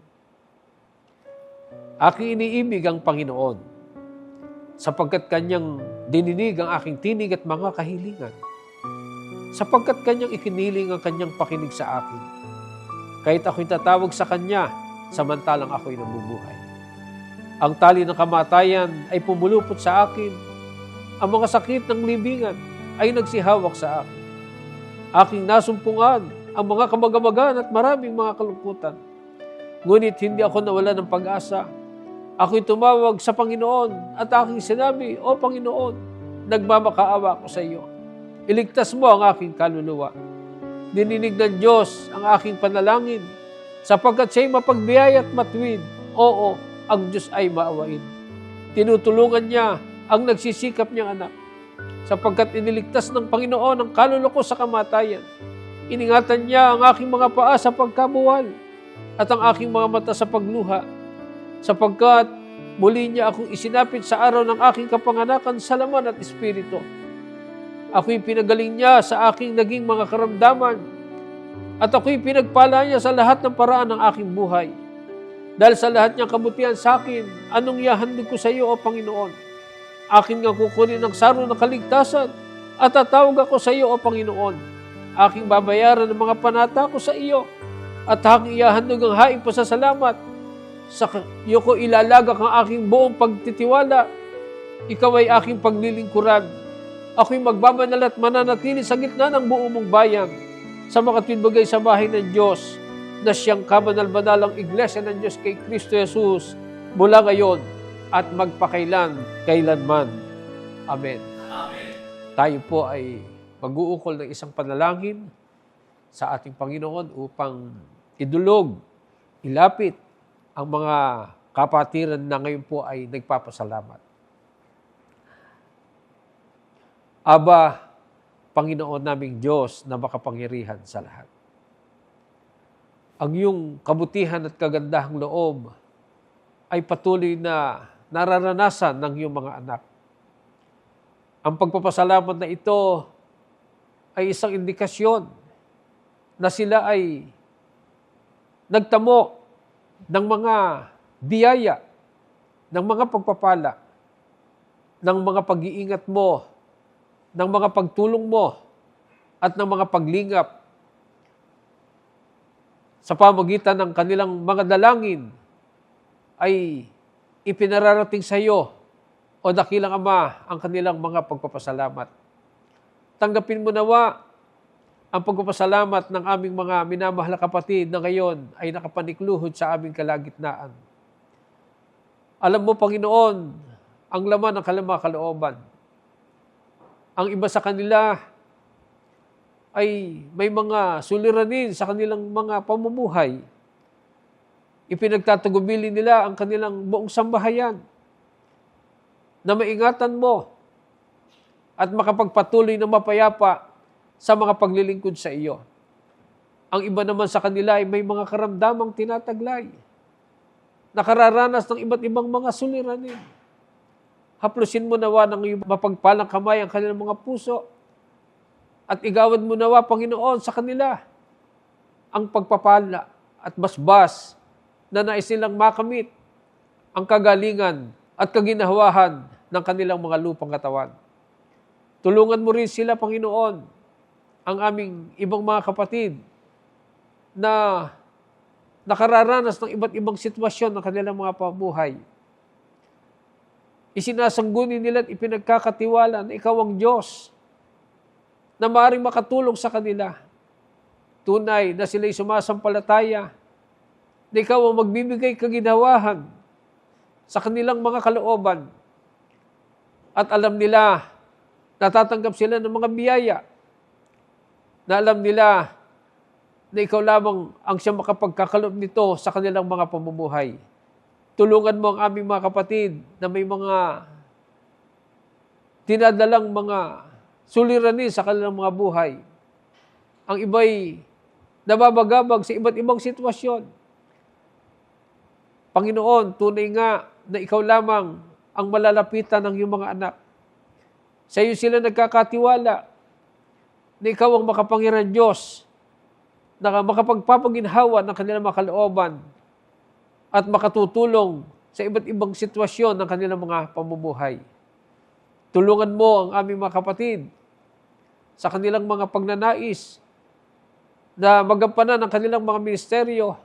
Aking iniibig ang Panginoon sapagkat Kanyang dininig ang aking tinig at mga kahilingan. Sapagkat Kanyang ikiniling ang Kanyang pakinig sa akin. Kahit ako'y tatawag sa Kanya, samantalang ako'y nabubuhay. Ang tali ng kamatayan ay pumulupot sa akin. Ang mga sakit ng libingan ay nagsihawak sa akin. Aking nasumpungan ang mga kamagamagan at maraming mga kalungkutan. Ngunit hindi ako nawala ng pag-asa. Ako'y tumawag sa Panginoon at aking sinabi, O Panginoon, nagmamakaawa ko sa iyo. Iligtas mo ang aking kaluluwa. Dininig ng Diyos ang aking panalangin, sapagkat siya'y mapagbiyaya at matuwid. Oo, ang Diyos ay maawain. Tinutulungan niya ang nagsisikap niyang anak, sapagkat iniligtas ng Panginoon ang kaluluwa ko sa kamatayan. Iningatan niya ang aking mga paa sa pagkabuwal at ang aking mga mata sa pagluha, sapagkat muli niya akong isinapit sa araw ng aking kapanganakan sa laman at espiritu. Ako'y pinagaling niya sa aking naging mga karamdaman at ako'y pinagpala niya sa lahat ng paraan ng aking buhay. Dahil sa lahat niyang kabutihan sa akin, anong ihahandog ko sa iyo, O Panginoon? Akin nga kukunin ang saro ng kaligtasan at tatawag ako sa iyo, O Panginoon. Aking babayaran ng mga panata ko sa iyo at aking ihahandog ang haing pasasalamat. Sa iyo ko ilalagak ang aking buong pagtitiwala. Ikaw ay aking paglilingkuran. Ako'y magbabanal at mananatili sa gitna ng buong mong bayan sa makatwidbagay sa bahay ng Diyos na siyang kabanal-banalang iglesia ng Diyos kay Kristo Jesus mula ngayon at magpakailan-kailanman. Amen. Amen. Tayo po ay mag-uukol ng isang panalangin sa ating Panginoon upang idulog, ilapit ang mga kapatiran na ngayon po ay nagpapasalamat. Aba, Panginoon naming Diyos na makapangyarihan sa lahat. Ang iyong kabutihan at kagandahang loob ay patuloy na nararanasan ng iyong mga anak. Ang pagpapasalamat na ito ay isang indikasyon na sila ay nagtamo ng mga biyaya, ng mga pagpapala, ng mga pag-iingat mo, ng mga pagtulong mo, at ng mga paglingap sa pamagitan ng kanilang mga dalangin ay ipinararating sa iyo o dakilang Ama ang kanilang mga pagpapasalamat. Tanggapin mo nawa ang pagpapasalamat ng aming mga minamahal na kapatid na ngayon ay nakapanikluhod sa aming kalagitnaan. Alam mo, Panginoon, ang laman ng kalooban. Ang iba sa kanila ay may mga suliranin sa kanilang mga pamumuhay. Ipinagtatagubili nila ang kanilang buong sambahayan na maingatan mo at makapagpatuloy na mapayapa sa mga paglilingkod sa iyo. Ang iba naman sa kanila ay may mga karamdamang tinataglay, nakararanas ng iba't ibang mga suliranin. Haplusin mo nawa ng iyong mapagpalang kamay ang kanilang mga puso at igawad mo nawa, Panginoon, sa kanila ang pagpapala at basbas na nais nilang makamit ang kagalingan at kaginhawahan ng kanilang mga lupang katawan. Tulungan mo rin sila, Panginoon, ang aming ibang mga kapatid na nakararanas ng iba't ibang sitwasyon ng kanilang mga pamuhay. Isinasangguni nila at ipinagkakatiwala na ikaw ang Diyos na maaaring makatulong sa kanila. Tunay na sila'y sumasampalataya na ikaw ang magbibigay kaginhawahan sa kanilang mga kalooban. At alam nila, natatanggap sila ng mga biyaya na alam nila na ikaw lamang ang siyang makapagkakaloob nito sa kanilang mga pamumuhay. Tulungan mo ang aming mga kapatid na may mga dinadalang mga suliranin sa kanilang mga buhay. Ang iba'y nababagabag sa iba't ibang sitwasyon. Panginoon, tunay nga na ikaw lamang ang malalapitan ng iyong mga anak. Sa iyo sila nagkakatiwala na ikaw ang makapangyarihan Diyos na makapagpapaginhawa ng kanilang mga kalooban at makatutulong sa iba't ibang sitwasyon ng kanilang mga pamumuhay. Tulungan mo ang aming mga kapatid sa kanilang mga pagnanais na magampanan ang kanilang mga ministeryo.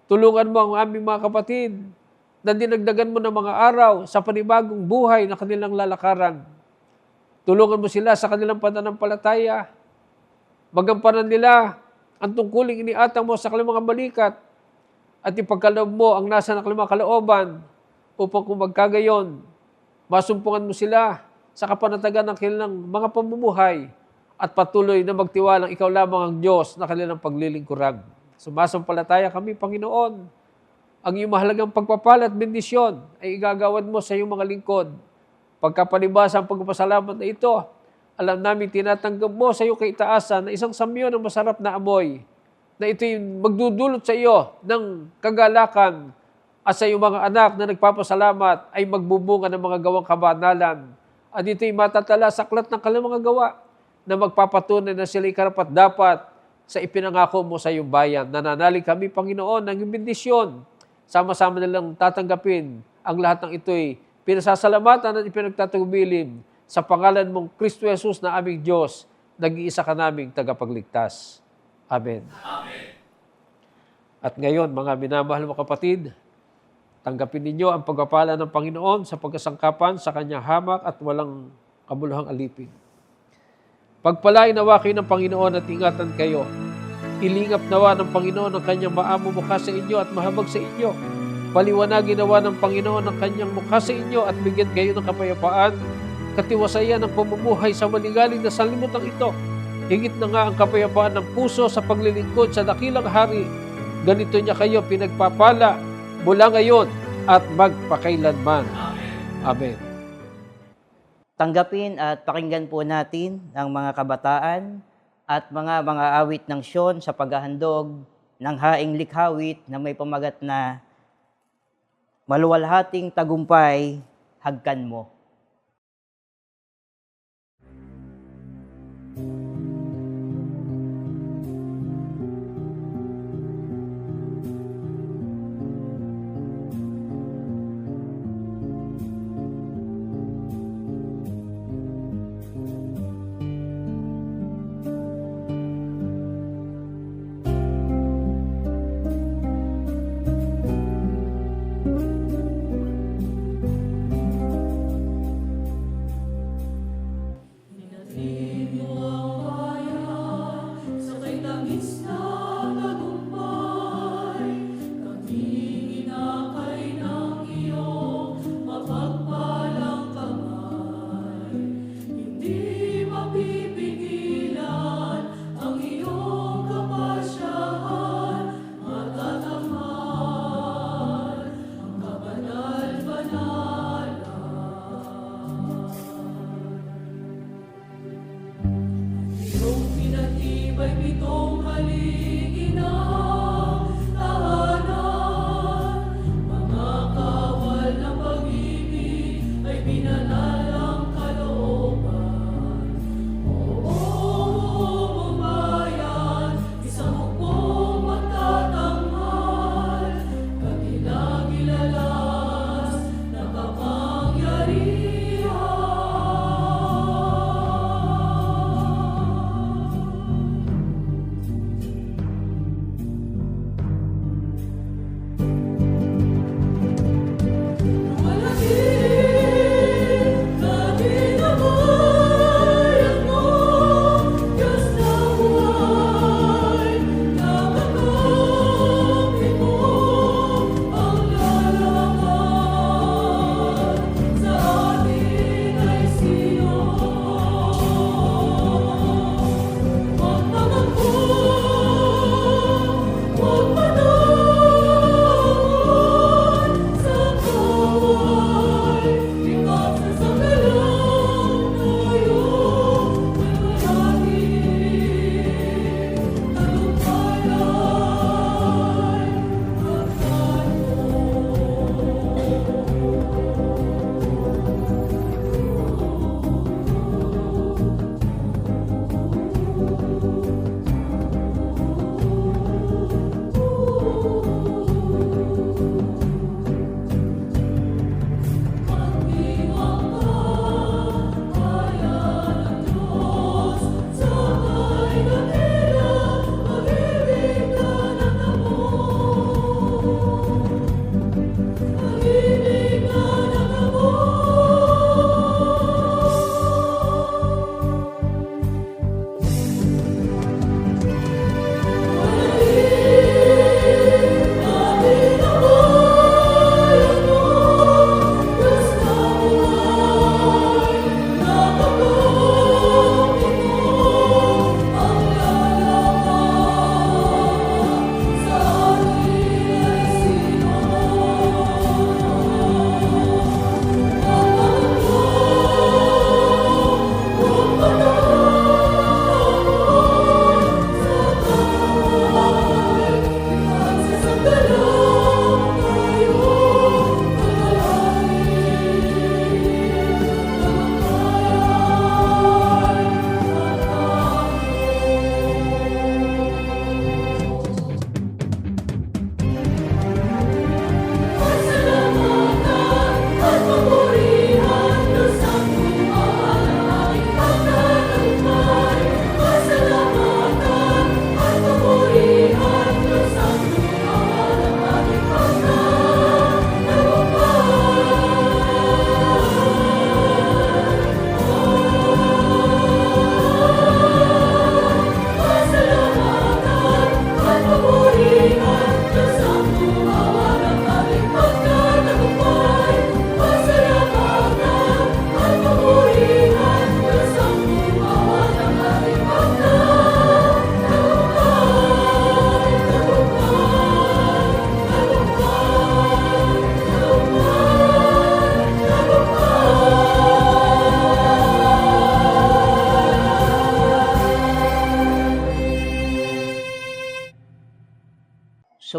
Tulungan mo ang aming mga kapatid na dinagdagan mo ng mga araw sa panibagong buhay na kanilang lalakaran. Tulungan mo sila sa kanilang pananampalataya. Magampanan nila ang tungkuling iniatang mo sa kanilang mga balikat at ipagkaloob mo ang nasa ng kanilang mga kalooban upang kung magkagayon, masumpungan mo sila sa kapanatagan ng kanilang mga pamumuhay at patuloy na magtiwalang ikaw lamang ang Diyos na kanilang paglilingkuran. Sumasampalataya kami, Panginoon. Ang iyong mahalagang pagpapala at bendisyon ay igagawad mo sa iyong mga lingkod. Pagkapalibasa ang pagpapasalamat na ito, alam namin tinatanggap mo sa iyong kaitaasan na isang samyo ng masarap na amoy na ito'y magdudulot sa iyo ng kagalakan at sa iyong mga anak na nagpapasalamat ay magbubunga ng mga gawang kabanalan. At ito'y matatala sa aklat ng kanilang mga gawa na magpapatunay na sila'y karapat-dapat sa ipinangako mo sa iyong bayan. Nananalig kami, Panginoon, ng iyong bendisyon. Sama-sama nilang tatanggapin ang lahat ng ito'y pinasasalamatan at ipinagtatagubilin sa pangalan mong Kristo Jesus na aming Diyos, nag-iisa ka naming tagapagligtas. Amen. Amen. At ngayon, mga minamahal mga kapatid, tanggapin ninyo ang pagpapala ng Panginoon sa pagkasangkapan sa kanyang hamak at walang kabuluhang alipin. Pagpalain nawa kayo ng Panginoon at ingatan kayo. Ilingap nawa ng Panginoon ang kanyang maamo mukha sa inyo at mahabag sa inyo. Paliwanagin nawa ng Panginoon ang kanyang mukha sa inyo at bigyan kayo ng kapayapaan, katiwasayan ng pamumuhay sa maligalig na sanlibutan ito. Higit na nga ang kapayapaan ng puso sa paglilingkod sa dakilang hari. Ganito niya kayo pinagpapala mula ngayon at magpakailanman. Amen. Tanggapin at pakinggan po natin ang mga kabataan at mga awit ng Siyon sa paghahandog ng haing likhawit na may pamagat na Maluwalhating Tagumpay, Hagkan Mo.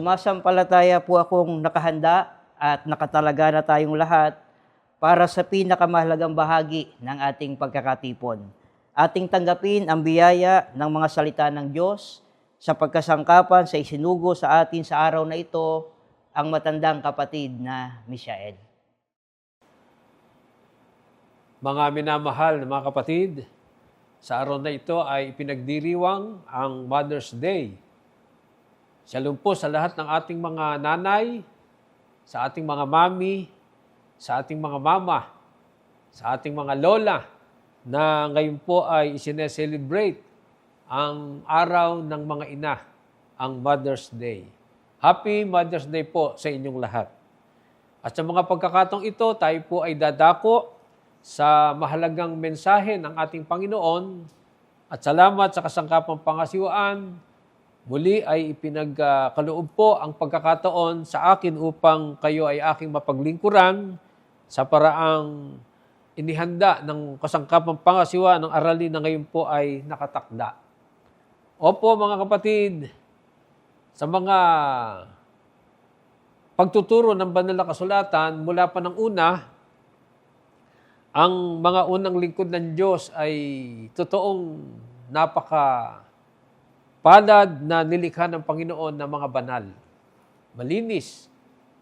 sumasampalataya po akong nakahanda at nakatalaga na tayong lahat para sa pinakamahalagang bahagi ng ating pagkakatipon. Ating tanggapin ang biyaya ng mga salita ng Diyos sa pagkasangkapan sa isinugo sa atin sa araw na ito, ang matandang kapatid na Misael. Mga minamahal na mga kapatid, sa araw na ito ay ipinagdiriwang ang Mother's Day. Shalom po sa lahat ng ating mga nanay, sa ating mga mami, sa ating mga mama, sa ating mga lola, na ngayon po ay isineselebrate ang araw ng mga ina, ang Mother's Day. Happy Mother's Day po sa inyong lahat. At sa mga pagkakataong ito, tayo po ay dadako sa mahalagang mensahe ng ating Panginoon at salamat sa kasangkapang pangasiwaan. Muli ay ipinagkaloob po ang pagkakataon sa akin upang kayo ay aking mapaglingkuran sa paraang inihanda ng kasangkapang pangasiwa ng aralin na ngayon po ay nakatakda. Opo mga kapatid, sa mga pagtuturo ng banal na kasulatan, mula pa ng una, ang mga unang lingkod ng Diyos ay totoong napaka-palad na nilikha ng Panginoon na mga banal. Malinis,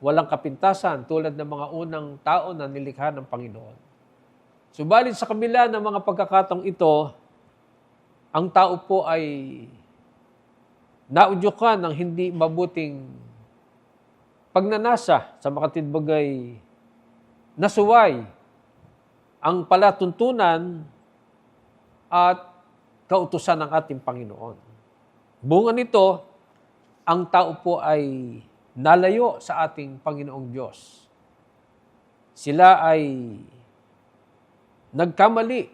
walang kapintasan tulad ng mga unang tao na nilikha ng Panginoon. Subalit sa kabila ng mga pagkakataong ito, ang tao po ay naudyukan ng hindi mabuting pagnanasa sa makatidbagay nasuway ang palatuntunan at kautusan ng ating Panginoon. Bunga nito, ang tao po ay nalayo sa ating Panginoong Diyos. Sila ay nagkamali,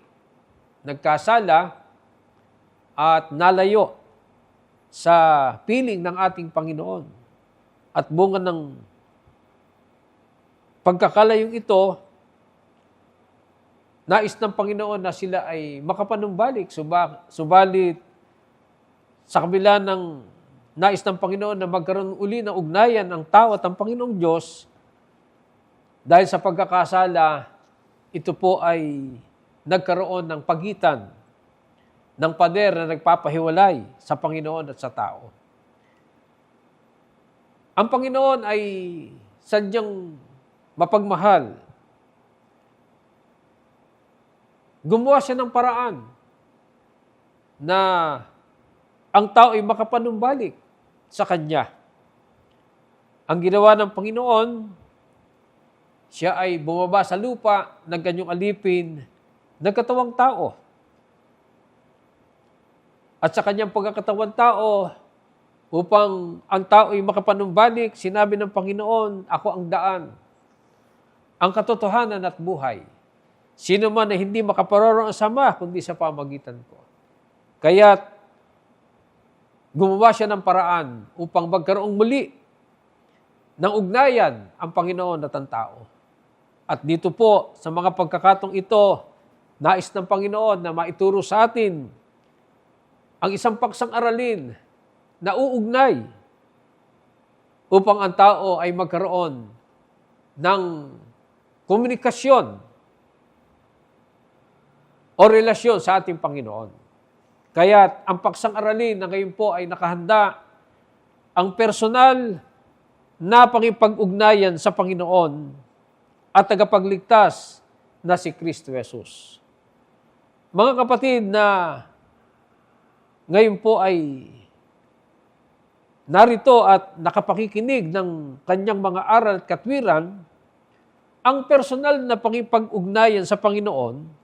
nagkasala, at nalayo sa piling ng ating Panginoon. At bunga ng pagkakalayong ito, nais ng Panginoon na sila ay makapanumbalik. Subalit, sa kabila ng nais ng Panginoon na magkaroon uli ng ugnayan ang tao at ang Panginoong Diyos, dahil sa pagkakasala, ito po ay nagkaroon ng pagitan ng pader na nagpapahiwalay sa Panginoon at sa tao. Ang Panginoon ay sadyang mapagmahal. Gumawa siya ng paraan na ang tao ay makapanumbalik sa Kanya. Ang ginawa ng Panginoon, siya ay bumaba sa lupa, nagkanyang alipin, nagkatawang tao. At sa kanyang pagkakatawang tao, upang ang tao ay makapanumbalik, sinabi ng Panginoon, ako ang daan, ang katotohanan at buhay. Sino man na hindi makaparorong ang sama, kundi sa pamagitan ko. Kaya't gumawa siya ng paraan upang magkaroong muli ng ugnayan ang Panginoon at ang tao. At dito po, sa mga pagkakataong ito, nais ng Panginoon na maituro sa atin ang isang paksang aralin na uugnay upang ang tao ay magkaroon ng komunikasyon o relasyon sa ating Panginoon. Kaya ang paksang aralin na ngayon po ay nakahanda ang personal na pakipag-ugnayan sa Panginoon at tagapagligtas na si Kristo Jesus. Mga kapatid na ngayon po ay narito at nakapakikinig ng kanyang mga aral at katwiran, ang personal na pakipag-ugnayan sa Panginoon,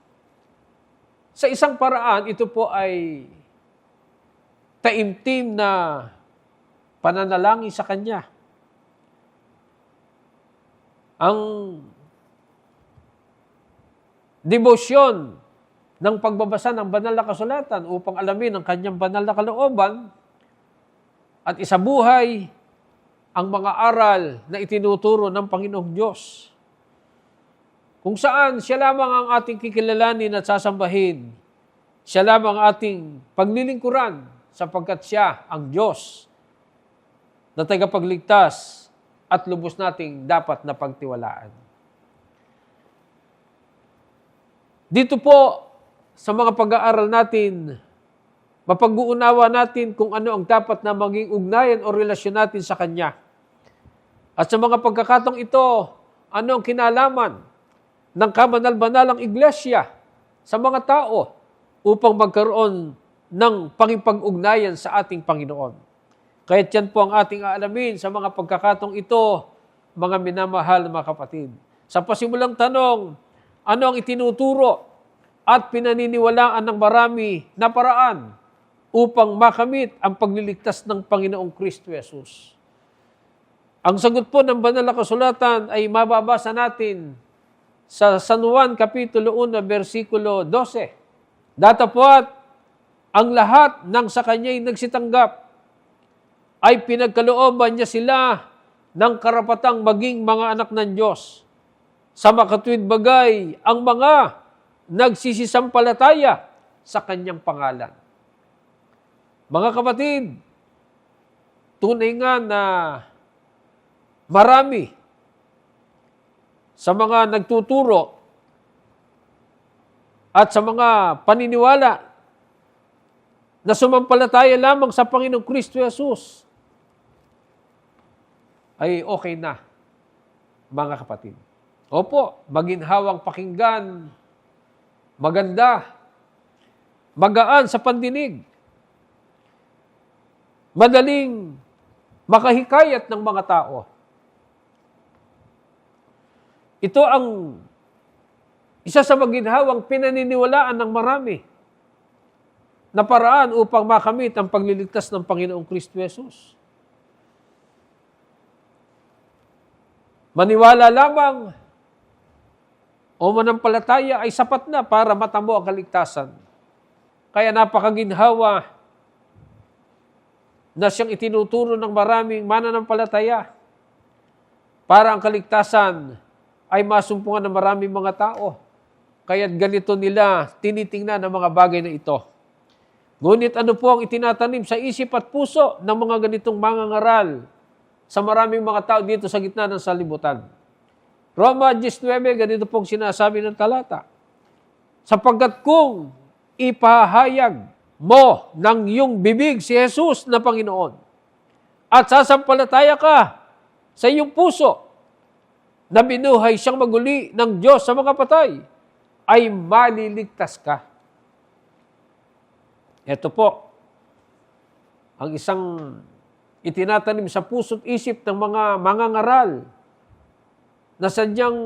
sa isang paraan, ito po ay taimtim na pananalangin sa Kanya. Ang debosyon ng pagbabasa ng banal na kasulatan upang alamin ang kanyang banal na kalooban at isabuhay ang mga aral na itinuturo ng Panginoong Diyos. Kung saan siya lamang ang ating kikilalanin at sasambahin, siya lamang ang ating paglilingkuran sapagkat siya ang Diyos na tagapagligtas at lubos nating dapat na pagtiwalaan. Dito po, sa mga pag-aaral natin, mapag-uunawa natin kung ano ang dapat na maging ugnayan o relasyon natin sa Kanya. At sa mga pagkakatong ito, ano ang kinalaman ng kabanal-banalang iglesia sa mga tao upang magkaroon ng pakipag-ugnayan sa ating Panginoon. Kaya yan po ang ating aalamin sa mga pagkakatong ito, mga minamahal na mga kapatid. Sa pasimulang tanong, ano ang itinuturo at pinaniniwalaan ng marami na paraan upang makamit ang pagliligtas ng Panginoong Kristo Jesus? Ang sagot po ng banal na kasulatan ay mababasa natin sa San Juan Kapitulo 1, versikulo 12. Datapwat, ang lahat ng sa Kanya'y nagsitanggap ay pinagkalooban niya sila ng karapatang maging mga anak ng Diyos. Sa makatuwid bagay, ang mga nagsisisampalataya sa Kanyang pangalan. Mga kapatid, tunay nga na marami sa mga nagtuturo at sa mga paniniwala na sumampalataya lamang sa Panginoong Kristo Jesus ay okay na, mga kapatid. Opo, maginhawang pakinggan, maganda, magaan sa pandinig, madaling makahikayat ng mga tao. Ito ang isa sa maginhawang pinaniniwalaan ng marami na paraan upang makamit ang pagliligtas ng Panginoong Kristo Jesus. Maniwala lamang o manampalataya ay sapat na para matamo ang kaligtasan. Kaya napakaginhawa na siyang itinuturo ng maraming mananampalataya para ang kaligtasan ay masumpungan ng maraming mga tao. Kaya't ganito nila tinitingnan ang mga bagay na ito. Ngunit ano po ang itinatanim sa isip at puso ng mga ganitong mangangaral sa maraming mga tao dito sa gitna ng salibutan? Roma 19, ganito pong sinasabi ng talata. Sapagkat kung ipahayag mo ng iyong bibig si Jesus na Panginoon at sasampalataya ka sa iyong puso na binuhay siyang maguli ng Diyos sa mga patay, ay maliligtas ka. Ito po, ang isang itinatanim sa puso't isip ng mga mangangaral na sadyang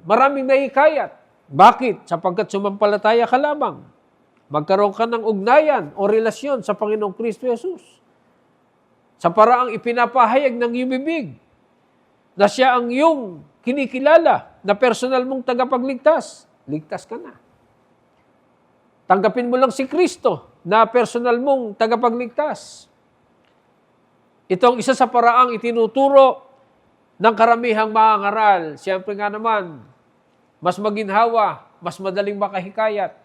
maraming nahikayat. Bakit? Sapagkat sumampalataya ka lamang. Magkaroon ka ng ugnayan o relasyon sa Panginoong Kristo Jesus. Sa paraang ipinapahayag ng iyong bibig na siya ang iyong kinikilala na personal mong tagapagligtas, ligtas ka na. Tanggapin mo lang si Kristo na personal mong tagapagligtas. Ito ang isa sa paraang itinuturo ng karamihang mangangaral. Siyempre nga naman, mas maginhawa, mas madaling makahikayat,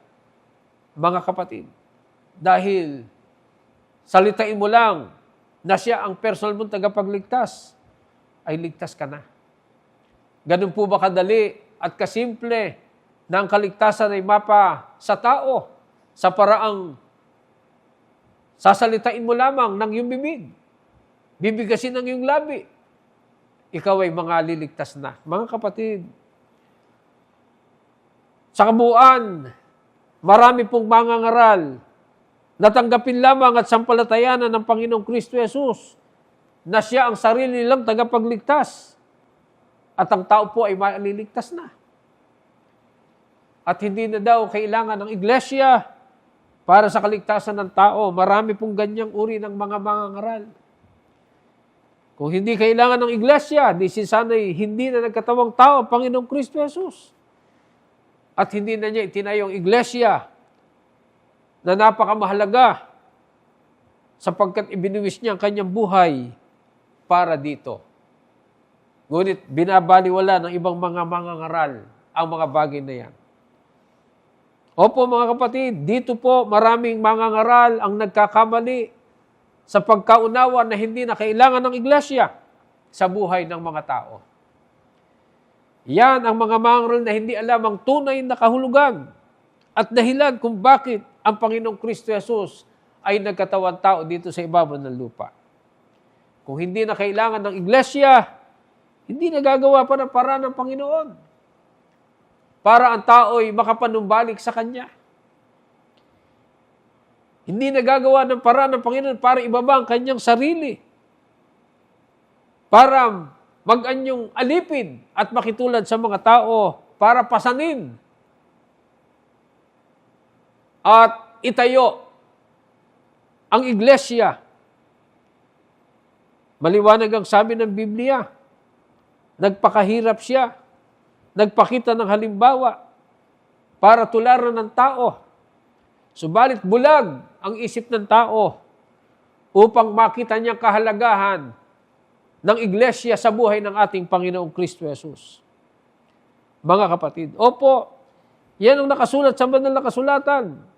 mga kapatid. Dahil salitain mo lang na siya ang personal mong tagapagligtas, ay ligtas ka na. Ganun po ba kadali at kasimple na ang kaligtasan ay mapa sa tao sa paraang sasalitain mo lamang ng iyong bibig, bibigasin ng iyong labi, ikaw ay mga liligtas na. Mga kapatid, sa kabuuan, marami pong mangangaral na tanggapin lamang at sampalatayanan ng Panginoong Kristo Jesus na siya ang sarili nilang tagapagligtas. At ang tao po ay maliligtas na. At hindi na daw kailangan ng iglesia para sa kaligtasan ng tao. Marami pong ganyang uri ng mga mangangaral. Kung hindi kailangan ng iglesia, di sana'y hindi na nagkatawang tao ang Panginoong Kristo Jesus. At hindi na niya itinayong iglesia na napakamahalaga sapagkat ibinuwis niya ang kanyang buhay para dito. Ngunit binabaliwala ng ibang mga mangangaral ang mga bagay na yan. Opo mga kapatid, dito po maraming mangangaral ang nagkakamali sa pagkaunawa na hindi na kailangan ng iglesia sa buhay ng mga tao. Yan ang mga mangaral na hindi alam ang tunay na kahulugan at dahilan kung bakit ang Panginoong Kristo Jesus ay nagkatawan tao dito sa ibabaw ng lupa. Kung hindi na kailangan ng iglesia, hindi nagagawa pa ng paraan ng Panginoon para ang tao ay makapanumbalik sa Kanya. Hindi nagagawa ng paraan ng Panginoon para ibaba ang Kanyang sarili, para mag-anyong alipin at makitulad sa mga tao, para pasanin at itayo ang iglesia. Maliwanag ang sabi ng Biblia, nagpakahirap siya, nagpakita ng halimbawa para tularan ng tao. Subalit bulag ang isip ng tao upang makita niyang kahalagahan ng iglesia sa buhay ng ating Panginoong Kristo Jesus. Mga kapatid, opo, yan ang nakasulat sa banal na kasulatan.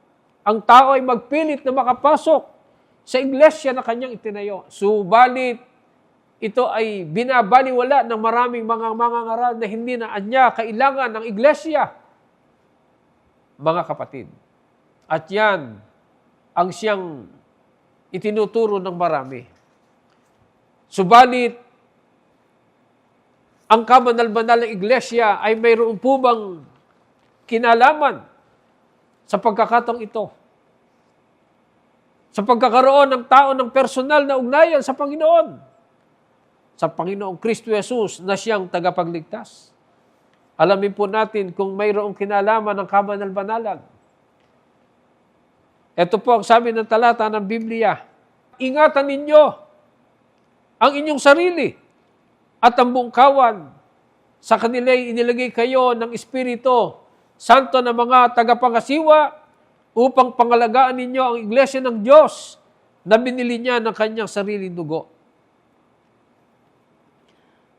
Ang tao ay magpilit na makapasok sa iglesia na kanyang itinayo. Subalit, ito ay binabaliwala ng maraming mga mangangaral na hindi na anya kailangan ng iglesia. Mga kapatid, at yan ang siyang itinuturo ng marami. Subalit, ang kabanal-banal ng iglesia ay mayroon po bang kinalaman sa pagkakataong ito? Sa pagkakaroon ng tao ng personal na ugnayan sa Panginoon, sa Panginoong Kristo Jesus na siyang tagapagligtas. Alamin po natin kung mayroong kinalaman ng kabanal-banalan. Ito po ang sabi ng talata ng Biblia, ingatan ninyo ang inyong sarili at ang buong kawan. Sa kanila'y inilagay kayo ng Espiritu Santo na mga tagapangasiwa upang pangalagaan ninyo ang iglesia ng Diyos na binili niya ng kanyang sariling dugo.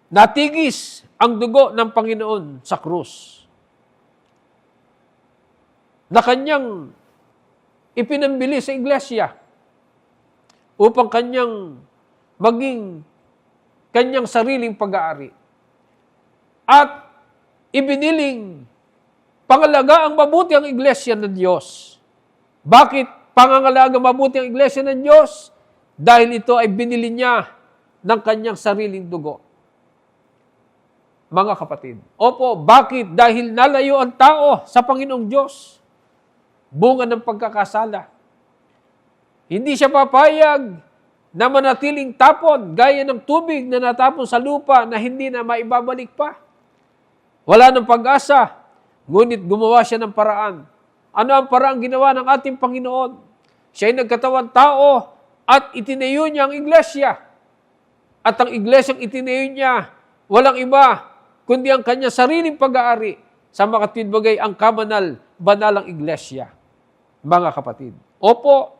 Natigis ang dugo ng Panginoon sa krus na kanyang ipinambili sa iglesia upang kanyang maging kanyang sariling pag-aari. At ibiniling pangalagaan mabuti ang iglesia ng Diyos. Bakit pangangalagaan mabuti ang iglesia ng Diyos? Dahil ito ay binili niya ng kanyang sariling dugo. Mga kapatid, opo, bakit? Dahil nalayo ang tao sa Panginoong Diyos. Bunga ng pagkakasala. Hindi siya papayag na manatiling tapon gaya ng tubig na natapon sa lupa na hindi na maibabalik pa. Wala ng pag-asa, ngunit gumawa siya ng paraan. Ano ang paraan ginawa ng ating Panginoon? Siya ay nagkatawan tao at itinayo niya ang iglesia. At ang iglesyang itinayo niya, walang iba, kundi ang kanya sariling pag-aari sa makatwid bagay ang kabanal-banalang iglesia. Mga kapatid, opo,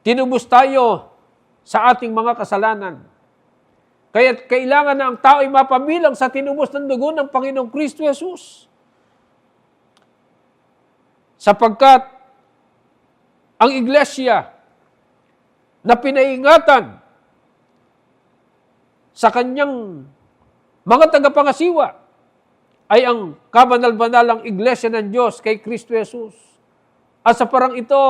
tinubos tayo sa ating mga kasalanan. Kaya kailangan na ang tao ay mapabilang sa tinubos ng dugo ng Panginoong Kristo Jesus. Sapagkat ang iglesia na pinaingatan sa kanyang mga tagapangasiwa ay ang kabanal-banalang iglesia ng Diyos kay Kristo Jesus. At sa parang ito,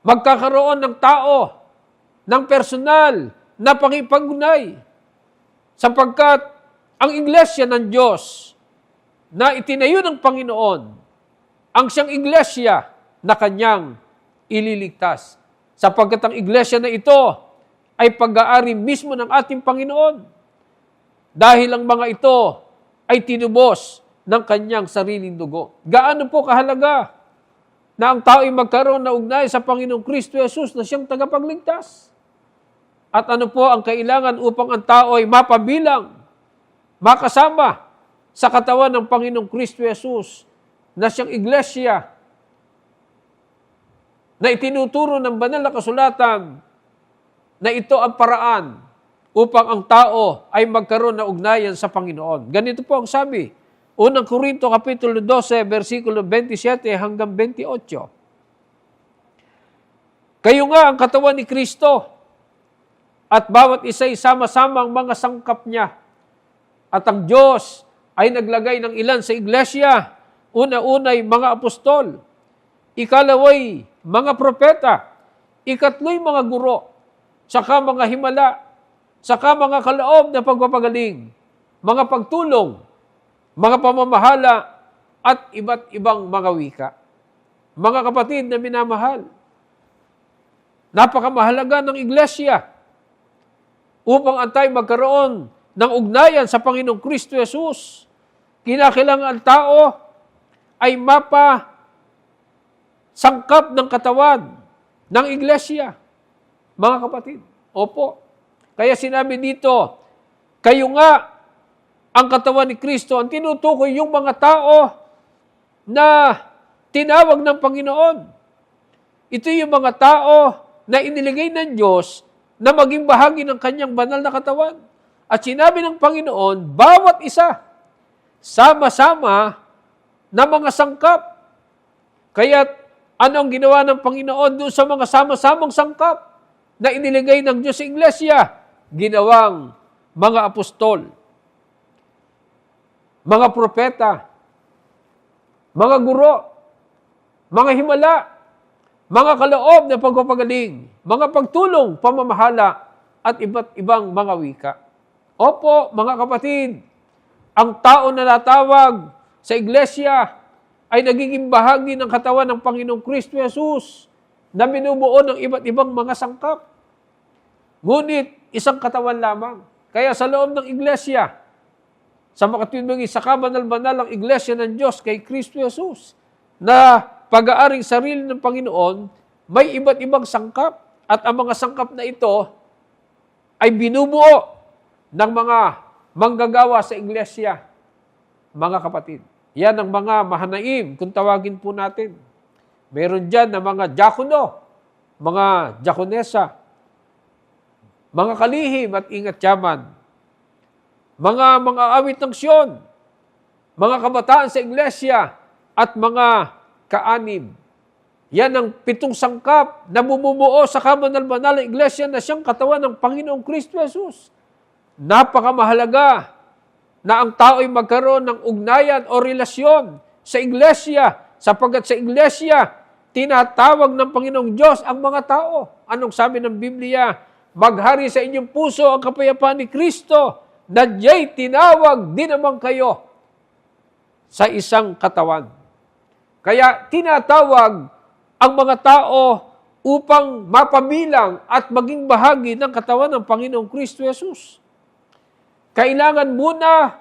magkakaroon ng tao ng personal na pangipagunay sapagkat ang iglesia ng Diyos na itinayo ng Panginoon ang siyang iglesia na kanyang ililigtas. Sapagkat ang iglesia na ito ay pag-aari mismo ng ating Panginoon dahil ang mga ito ay tinubos ng kanyang sariling dugo. Gaano po kahalaga na ang tao ay magkaroon na ugnay sa Panginoong Kristo Jesus na siyang tagapagligtas? At ano po ang kailangan upang ang tao ay mapabilang, makasama sa katawan ng Panginoong Kristo Jesus na siyang iglesia na itinuturo ng banal na kasulatan na ito ang paraan upang ang tao ay magkaroon na ugnayan sa Panginoon. Ganito po ang sabi, Unang Korinto Kapitulo 12, versikulo 27 hanggang 28. Kayo nga ang katawan ni Kristo at bawat isa'y sama-samang mga sangkap niya. At ang Diyos ay naglagay ng ilan sa iglesia. Una-unay mga apostol, ikalaway mga propeta, ikatlo'y mga guro, saka mga himala, saka mga kaloob na pagpapagaling, mga pagtulong, mga pamamahala, at iba't ibang mga wika. Mga kapatid na minamahal, napakamahalaga ng iglesia upang ang tayo magkaroon ng ugnayan sa Panginoong Kristo Jesus. Kinakailangan ang tao ay sangkap ng katawan ng iglesia. Mga kapatid, opo. Kaya sinabi dito, kayo nga ang katawan ni Kristo. Ang tinutukoy yung mga tao na tinawag ng Panginoon. Ito yung mga tao na iniligay ng Diyos na maging bahagi ng kanyang banal na katawan. At sinabi ng Panginoon, bawat isa, sama-sama na mga sangkap. Kaya ano ang ginawa ng Panginoon doon sa mga sama-samang sangkap na iniligay ng Diyos sa iglesia? Ginawang mga apostol, mga propeta, mga guro, mga himala, mga kaloob na pagpapagaling, mga pagtulong, pamamahala, at iba't ibang mga wika. Opo, mga kapatid, ang tao na natawag sa iglesia ay nagiging bahagi ng katawan ng Panginoong Kristo Jesus na binubuo ng iba't ibang mga sangkap. Ngunit, isang katawan lamang. Kaya sa loob ng iglesia, sa makatwinbang sa kabanal-banal ang iglesia ng Diyos kay Kristo Jesus, na pag-aaring sarili ng Panginoon, may iba't ibang sangkap. At ang mga sangkap na ito ay binubuo ng mga manggagawa sa iglesia. Mga kapatid, yan ang mga mahanaim, kung tawagin po natin. Meron dyan na mga diakono, mga diakonesa, mga kalihim at ingat-yaman, mga awit ng Siyon, mga kabataan sa iglesia, at mga kaanib. Yan ang 7 sangkap na bumubuo sa kabanal-banal na iglesia na siyang katawan ng Panginoong Kristo Jesus. Napakamahalaga na ang tao ay magkaroon ng ugnayan o relasyon sa iglesia, sapagkat sa iglesia, tinatawag ng Panginoong Diyos ang mga tao. Anong sabi ng Biblia? Maghari sa inyong puso ang kapayapaan ni Kristo, na diya'y tinawag din naman kayo sa isang katawan. Kaya tinatawag ang mga tao upang mapabilang at maging bahagi ng katawan ng Panginoong Kristo Jesus. Kailangan muna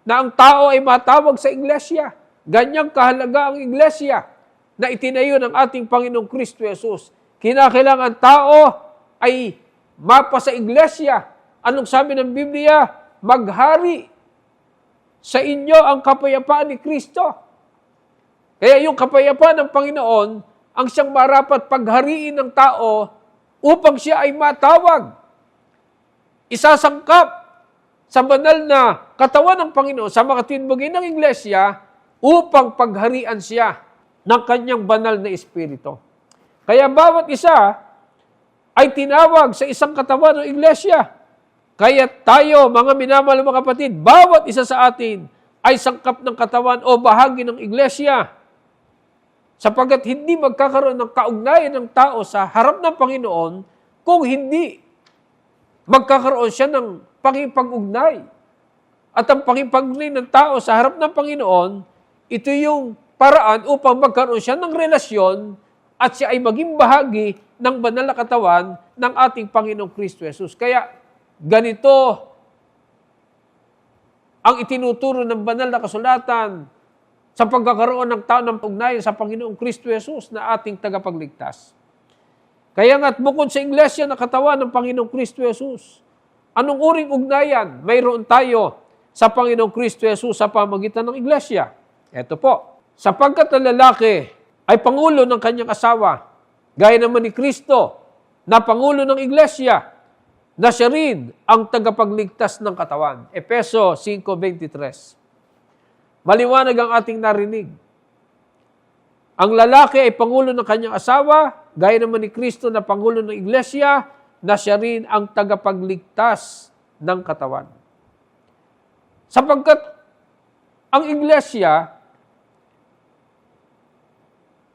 na ang tao ay matawag sa iglesia. Ganyang kahalaga ang iglesia na itinayo ng ating Panginoong Kristo Jesus. Kinakailangan tao ay mapa sa iglesia. Anong sabi ng Biblia? Maghari sa inyo ang kapayapaan ni Kristo. Kaya yung kapayapaan ng Panginoon ang siyang marapat paghariin ng tao upang siya ay matawag. Isasangkap sa banal na katawan ng Panginoon sa makatwinbagin ng iglesia upang pagharian siya ng kanyang banal na espiritu. Kaya bawat isa ay tinawag sa isang katawan ng iglesia. Kaya tayo, mga minamahal mga kapatid, bawat isa sa atin ay sangkap ng katawan o bahagi ng iglesia. Sapagkat hindi magkakaroon ng kaugnayan ng tao sa harap ng Panginoon kung hindi magkakaroon siya ng pakipag-ugnay. At ang pakipag-ugnay ng tao sa harap ng Panginoon, ito yung paraan upang magkaroon siya ng relasyon at siya ay maging bahagi ng banal na katawan ng ating Panginoong Kristo Jesus. Kaya ganito ang itinuturo ng banal na kasulatan sa pagkakaroon ng tao ng ugnayan sa Panginoong Kristo Jesus na ating tagapagligtas. Kaya nga't bukod sa iglesia na katawan ng Panginoong Kristo Jesus, anong uring ugnayan mayroon tayo sa Panginoong Kristo Jesus sa pamagitan ng iglesia? Ito po, sapagkat ang lalaki ay pangulo ng kanyang asawa, gaya naman ni Kristo na pangulo ng iglesia, na siya rin ang tagapagligtas ng katawan. Efeso 5:23. Maliwanag ang ating narinig. Ang lalaki ay pangulo ng kanyang asawa gaya naman ni Kristo na Pangulo ng Iglesia, na siya rin ang tagapagligtas ng katawan. Sapagkat ang Iglesia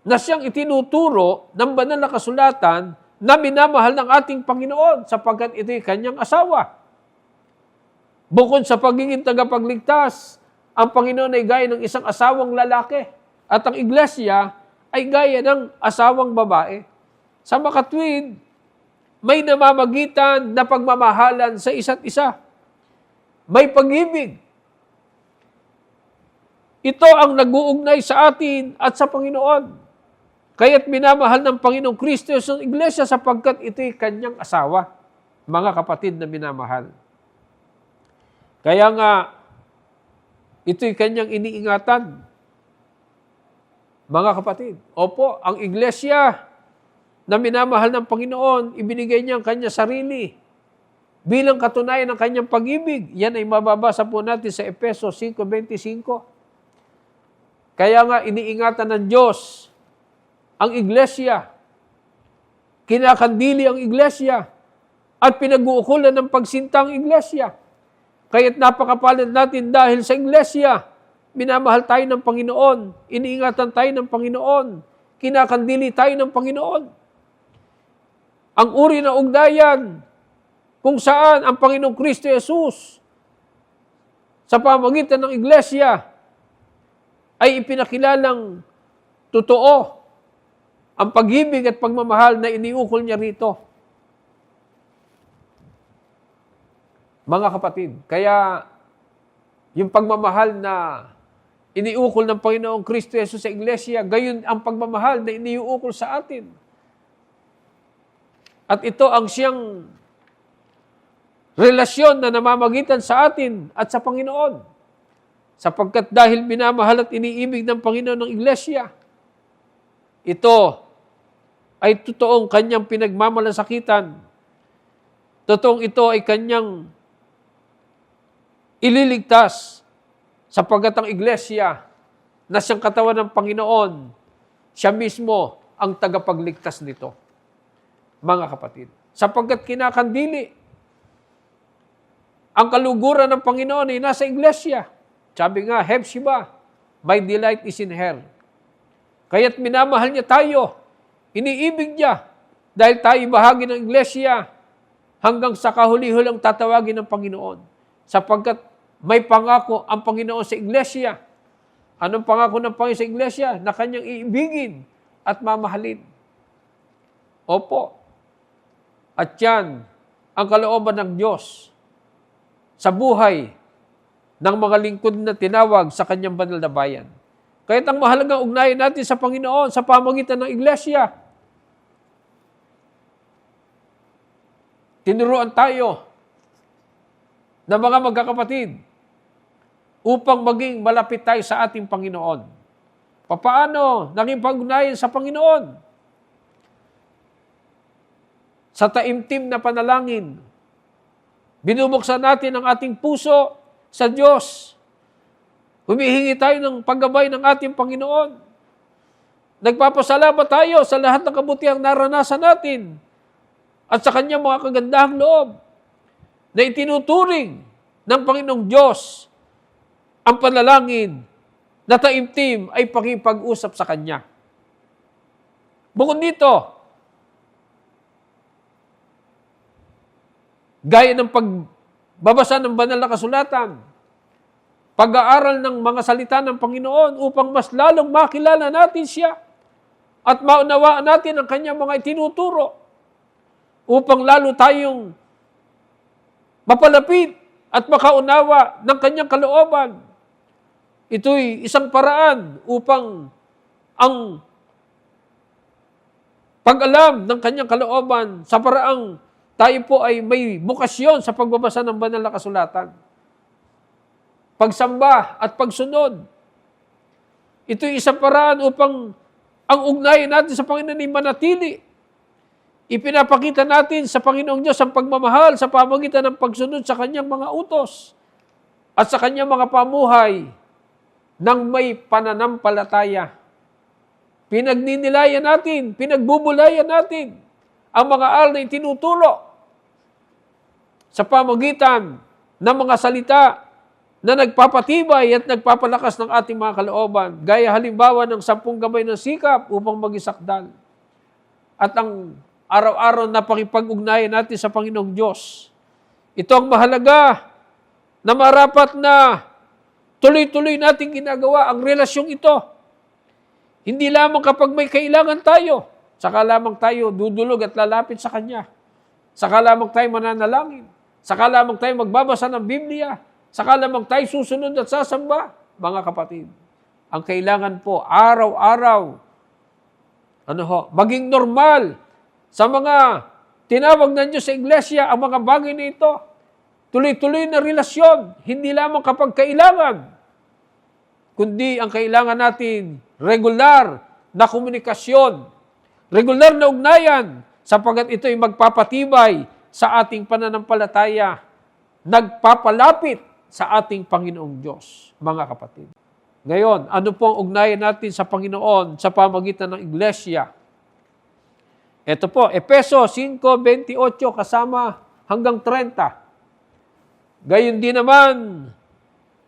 na siyang itinuturo ng banal na kasulatan na minamahal ng ating Panginoon sapagkat ito'y kanyang asawa. Bukod sa pagiging tagapagligtas, ang Panginoon ay gaya ng isang asawang lalaki at ang Iglesia ay gaya ng asawang babae. Sa makatwid, may namamagitan na pagmamahalan sa isa't isa. May pag-ibig. Ito ang nag-uugnay sa atin at sa Panginoon. Kaya't minamahal ng Panginoong Kristo ang Iglesia sapagkat ito'y kanyang asawa, mga kapatid na minamahal. Kaya nga, ito'y kanyang iniingatan. Mga kapatid, opo, ang Iglesia na minamahal ng Panginoon, ibinigay niya ang kanyang sarili bilang katunayan ng kanyang pag-ibig. Yan ay mababasa po natin sa Efeso 5:25. Kaya nga, iniingatan ng Diyos ang Iglesia, kinakandili ang Iglesia, at pinag-uukulan ng pagsinta ang Iglesia. Kaya't napakapalad natin dahil sa Iglesia, minamahal tayo ng Panginoon, iniingatan tayo ng Panginoon, kinakandili tayo ng Panginoon. Ang uri ng ugnayan kung saan ang Panginoong Kristo Jesus sa pamamagitan ng Iglesia ay ipinakilalang totoo ang pag-ibig at pagmamahal na iniukol niya rito. Mga kapatid, kaya yung pagmamahal na iniukol ng Panginoong Kristo Jesus sa Iglesia, gayon ang pagmamahal na iniukol sa atin. At ito ang siyang relasyon na namamagitan sa atin at sa Panginoon. Sapagkat dahil minamahal at iniibig ng Panginoon ng Iglesia, ito ay totoong kanyang pinagmamalasakitan. Totoong ito ay kanyang ililigtas sapagkat ang Iglesia na siyang katawan ng Panginoon, siya mismo ang tagapagligtas nito. Mga kapatid, sapagkat kinakandili ang kaluguran ng Panginoon ay nasa Iglesia. Sabi nga, Hephzibah, my delight is in her. Kaya't minamahal niya tayo, iniibig niya, dahil tayo bahagi ng Iglesia hanggang sa kahuli-hulang tatawagin ng Panginoon. Sapagkat may pangako ang Panginoon sa Iglesia. Anong pangako ng Panginoon sa Iglesia? Na kanyang iibigin at mamahalin. Opo. At yan ang kalooban ng Diyos sa buhay ng mga lingkod na tinawag sa kanyang banal na bayan. Kaya't ang mahalagang ugnayan natin sa Panginoon sa pamamagitan ng Iglesia, tinuruan tayo na mga magkakapatid upang maging malapit tayo sa ating Panginoon. Papaano naging pag-ugnayan sa Panginoon? Sa taimtim na panalangin, binubuksan natin ang ating puso sa Diyos. Humihingi tayo ng paggabay ng ating Panginoon. Nagpapasalamat tayo sa lahat ng kabutihang naranasan natin at sa kanyang mga kagandahang loob na itinuturing ng Panginoong Diyos ang panalangin na taimtim ay pakipag-usap sa Kanya. Bukod dito, gaya ng pagbabasa ng banal na kasulatan, pag-aaral ng mga salita ng Panginoon upang mas lalong makilala natin siya at maunawaan natin ang kanyang mga itinuturo upang lalo tayong mapalapit at makaunawa ng kanyang kalooban. Ito'y isang paraan upang ang pag-alam ng kanyang kalooban sa paraang tayo po ay may bukasyon sa pagbabasa ng banal na kasulatan. Pagsamba at pagsunod. Ito'y isang paraan upang ang ugnayan natin sa Panginoon ay manatili. Ipinapakita natin sa Panginoong Diyos ang pagmamahal sa pamagitan ng pagsunod sa kanyang mga utos at sa kanyang mga pamuhay ng may pananampalataya. Pinagninilayan natin, pinagbubulayan natin ang mga aral na itinuturo sa pamagitan ng mga salita na nagpapatibay at nagpapalakas ng ating mga kalooban. Gaya halimbawa ng 10 gabay ng sikap upang magisakdal. At ang araw-araw na pakipag-ugnayan natin sa Panginoong Diyos. Ito ang mahalaga na marapat na tuloy-tuloy natin ginagawa ang relasyong ito. Hindi lamang kapag may kailangan tayo, saka lamang tayo dudulog at lalapit sa Kanya. Saka lamang tayo mananalangin. Saka lamang tayo magbabasa ng Biblia. Saka lamang tayo susunod at sasamba. Mga kapatid, ang kailangan po araw-araw, maging normal sa mga tinawag ng Diyos sa iglesia ang mga bagay na ito. Tuloy-tuloy na relasyon, hindi lamang kapag kailangan, kundi ang kailangan natin, regular na komunikasyon, regular na ugnayan, sapagkat ito'y magpapatibay sa ating pananampalataya, nagpapalapit sa ating Panginoong Diyos, mga kapatid. Ngayon, ano po ang ugnayan natin sa Panginoon sa pamagitan ng iglesia? Ito po, Efeso 5:28 kasama hanggang 30. Gayon din naman,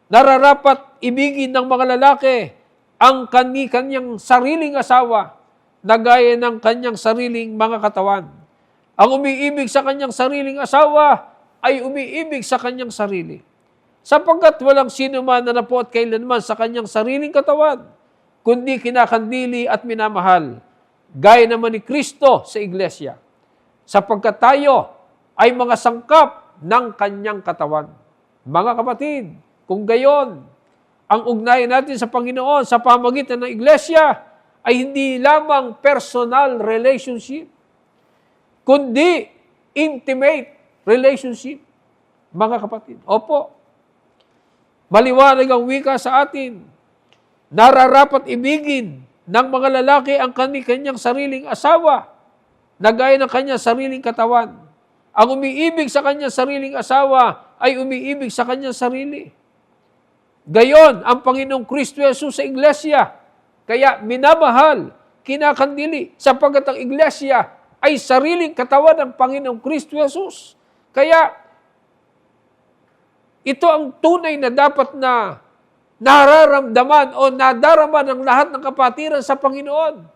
nararapat ibigin ng mga lalaki ang kanyang sariling asawa na gaya ng kanyang sariling mga katawan. Ang umiibig sa kanyang sariling asawa ay umiibig sa kanyang sarili. Sapagkat walang sino man na napuot kailanman sa kanyang sariling katawan, kundi kinakandili at minamahal, gaya naman ni Kristo sa iglesia. Sapagkat tayo ay mga sangkap ng kanyang katawan. Mga kapatid, kung gayon, ang ugnayan natin sa Panginoon sa pamagitan ng iglesia ay hindi lamang personal relationship, kundi intimate relationship. Mga kapatid, opo, maliwanag ang wika sa atin, nararapat ibigin ng mga lalaki ang kanyang sariling asawa na gaya ng kanyang sariling katawan. Ang umiibig sa kanyang sariling asawa ay umiibig sa kanyang sarili. Gayon ang Panginoong Kristo Jesus sa iglesia. Kaya minamahal, kinakandili, sapagkat ang iglesia ay sariling katawan ng Panginoong Kristo Jesus. Kaya ito ang tunay na dapat na nararamdaman o nadarama ng lahat ng kapatiran sa Panginoon.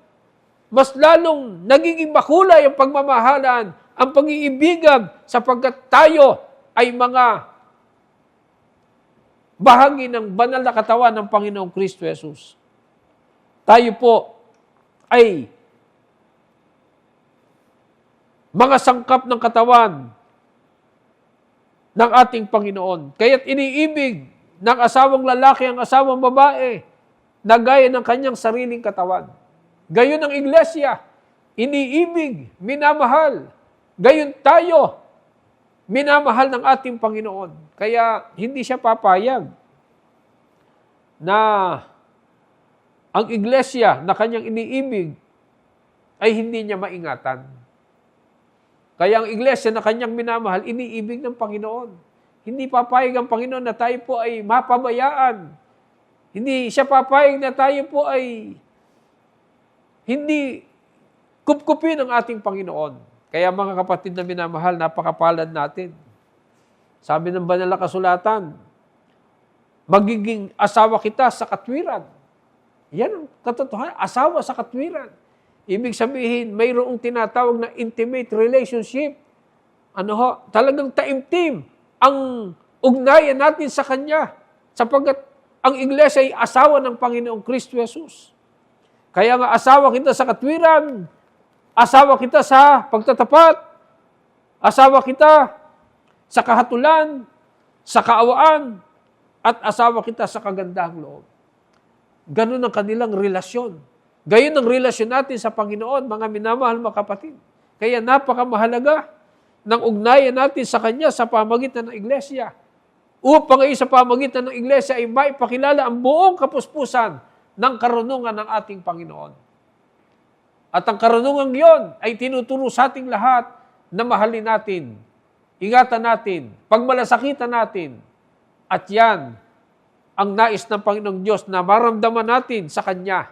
Mas lalong nagiging makulay ang pagmamahalan, ang pag-iibigan, sapagkat tayo ay mga bahagi ng banal na katawan ng Panginoong Kristo Jesus. Tayo po ay mga sangkap ng katawan ng ating Panginoon. Kaya't iniibig ng asawang lalaki ang asawang babae na gaya ng kanyang sariling katawan. Gayon ang iglesia, iniibig, minamahal. Gayon tayo, minamahal ng ating Panginoon. Kaya hindi siya papayag na ang iglesia na kanyang iniibig ay hindi niya maingatan. Kaya ang iglesia na kanyang minamahal, iniibig ng Panginoon. Hindi papayag ang Panginoon na tayo po ay mapabayaan. Hindi siya papayag na tayo po ay hindi kupkupin ng ating Panginoon. Kaya mga kapatid na minamahal, napakapalad natin. Sabi ng banal na kasulatan, magiging asawa kita sa katwiran. Yan ang katotohanan, asawa sa katwiran. Ibig sabihin, mayroong tinatawag na intimate relationship. Talagang taimtim ang ugnayan natin sa Kanya. Sapagkat ang iglesia ay asawa ng Panginoong Kristo Jesus. Kaya nga asawa kita sa katwiran, asawa kita sa pagtatapat, asawa kita sa kahatulan, sa kaawaan, at asawa kita sa kagandahang loob. Ganun ang kanilang relasyon. Gayon ang relasyon natin sa Panginoon, mga minamahal mga kapatid. Kaya napakamahalaga ng ugnayan natin sa Kanya sa pamagitan ng iglesia. Upang ay sa pamagitan ng iglesia ay maipakilala ang buong kapuspusan ng karunungan ng ating Panginoon. At ang karunungan yon ay tinuturo sa ating lahat na mahalin natin, ingatan natin, pagmalasakitan natin. At yan ang nais ng Panginoong Diyos na maramdaman natin sa Kanya.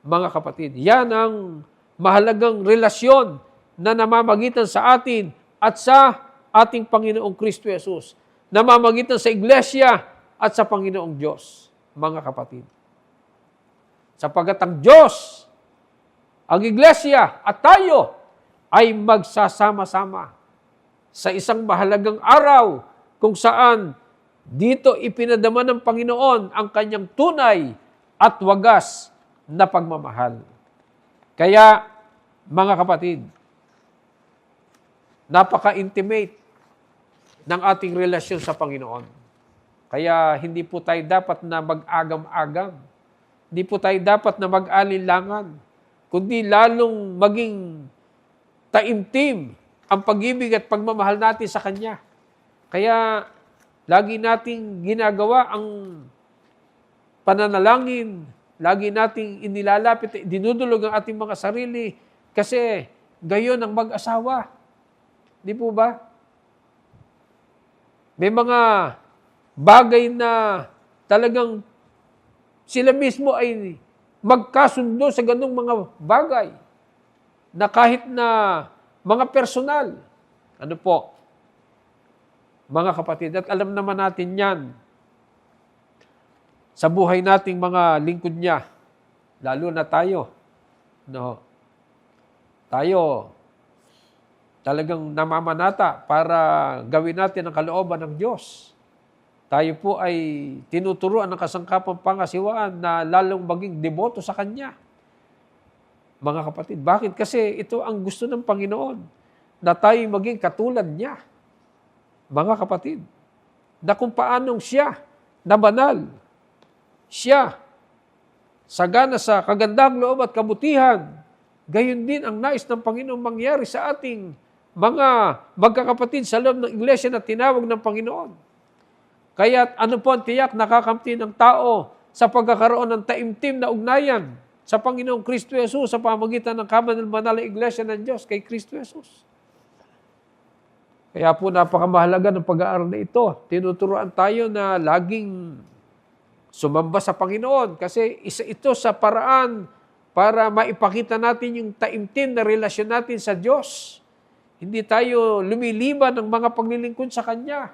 mga kapatid. Yan ang mahalagang relasyon na namamagitan sa atin at sa ating Panginoong Kristo Jesus. Namamagitan sa Iglesia at sa Panginoong Diyos, mga kapatid. Sapagkat ang Diyos, ang Iglesia at tayo ay magsasama-sama sa isang mahalagang araw kung saan dito ipinadama ng Panginoon ang kanyang tunay at wagas na pagmamahal. Kaya, mga kapatid, napaka-intimate ng ating relasyon sa Panginoon. Kaya hindi po tayo dapat na mag-agam-agam. Hindi po tayo dapat na mag-alinlangan, kundi lalong maging taimtim ang pag-ibig at pagmamahal natin sa Kanya. Kaya lagi nating ginagawa ang pananalangin, lagi nating inilalapit, dinudulog ang ating mga sarili kasi gayon ang mag-asawa. Di po ba? May mga bagay na talagang sila mismo ay magkasundo sa ganung mga bagay na kahit na mga personal. Ano po? Mga kapatid, at alam naman natin yan sa buhay nating mga lingkod niya, lalo na tayo. No? Tayo talagang namamanata para gawin natin ang kalooban ng Diyos. Tayo po ay tinuturuan ng kasangkapang pangasiwaan na lalong maging deboto sa Kanya. Mga kapatid, bakit? Kasi ito ang gusto ng Panginoon, na tayo maging katulad niya. Mga kapatid, na kung paanong siya na banal, siya sagana sa kagandang loob at kabutihan, gayon din ang nais ng Panginoon mangyari sa ating mga magkakapatid sa loob ng iglesia na tinawag ng Panginoon. Kaya ano po ang tiyak nakakamti ng tao sa pagkakaroon ng taimtim na ugnayan sa Panginoong Kristo Jesus sa pamagitan ng kabanal-banal na iglesia ng Diyos kay Kristo Jesus. Kaya po napakamahalaga ng pag-aaral na ito. Tinuturuan tayo na laging sumamba sa Panginoon kasi isa ito sa paraan para maipakita natin yung taimtim na relasyon natin sa Diyos. Hindi tayo lumiliban ng mga paglilingkod sa Kanya.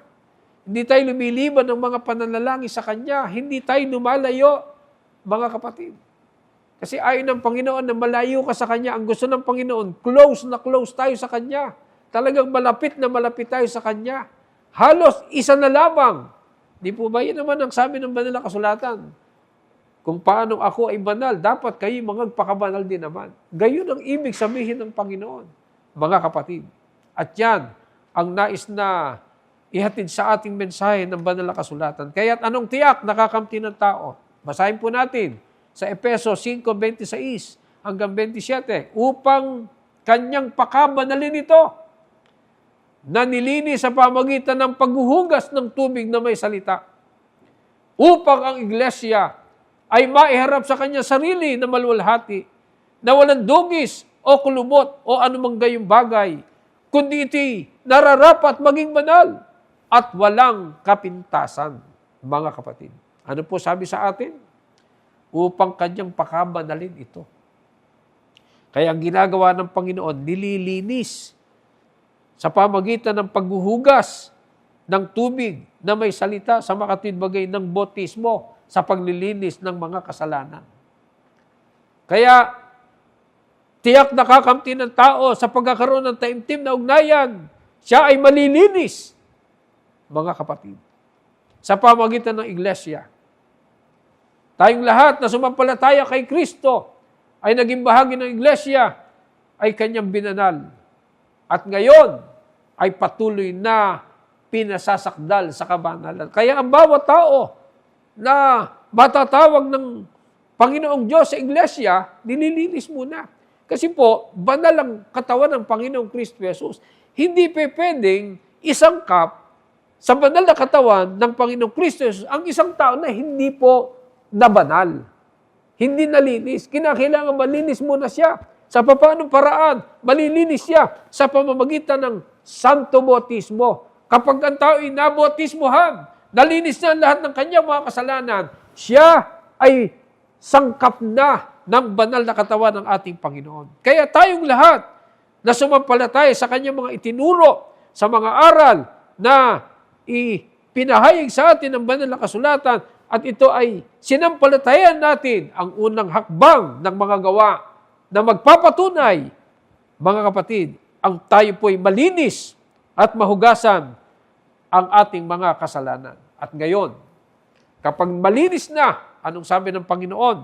Hindi tayo lumiliban ng mga pananalangin sa Kanya. Hindi tayo lumalayo, mga kapatid. Kasi ayon ng Panginoon na malayo ka sa Kanya, ang gusto ng Panginoon, close na close tayo sa Kanya. Talagang malapit na malapit tayo sa Kanya. Halos isa na lamang. Di po ba? Yan naman ang sabi ng banal na kasulatan. Kung paano ako ay banal, dapat kayo magpakabanal din naman. Gayon ang ibig sabihin ng Panginoon, mga kapatid. At yan ang nais na ihatid sa ating mensahe ng banal na kasulatan. Kaya't anong tiyak nakakamti ng tao? Basahin po natin sa Efeso 5:26 hanggang 27, upang kanyang pakabanalin ito, na nilinis sa pamagitan ng paghuhugas ng tubig na may salita, upang ang iglesia ay maiharap sa kanyang sarili na maluwalhati, na walang dugis o kulubot o anumang gayong bagay, kundi iti nararapat maging banal at walang kapintasan, mga kapatid. Ano po sabi sa atin? Upang kanyang pakabanalin ito. Kaya ang ginagawa ng Panginoon, nililinis sa pamagitan ng paghuhugas ng tubig na may salita sa makatwid-bagay ng bautismo sa paglilinis ng mga kasalanan. Kaya, tiyak nakakamti ng tao sa pagkakaroon ng taimtim na ugnayan, siya ay malilinis, mga kapatid, sa pamagitan ng iglesia. Tayong lahat na sumampalataya kay Kristo ay naging bahagi ng iglesia, ay kanyang binanal. At ngayon ay patuloy na pinasasakdal sa kabanalan. Kaya ang bawat tao na matatawag ng Panginoong Diyos sa iglesia, nililinis muna. Kasi po, banal ang katawan ng Panginoong Kristo Jesus. Hindi pwedeng isangkap sa banal na katawan ng Panginoong Kristo Jesus ang isang tao na hindi po na banal. Hindi nalinis. Kinakailangan malinis muna siya. Sa paanong paraan, malilinis siya sa pamamagitan ng santo bautismo. Kapag ang tao ay nabautismohan, nalinis na lahat ng kanyang mga kasalanan, siya ay sangkap na ng banal na katawan ng ating Panginoon. Kaya tayong lahat na sumampalataya sa kanyang mga itinuro, sa mga aral na ipinahayag sa atin ng banal na kasulatan, at ito ay sinampalatayan natin ang unang hakbang ng mga gawa na magpapatunay, mga kapatid, ang tayo po'y malinis at mahugasan ang ating mga kasalanan. At ngayon, kapag malinis na, anong sabi ng Panginoon?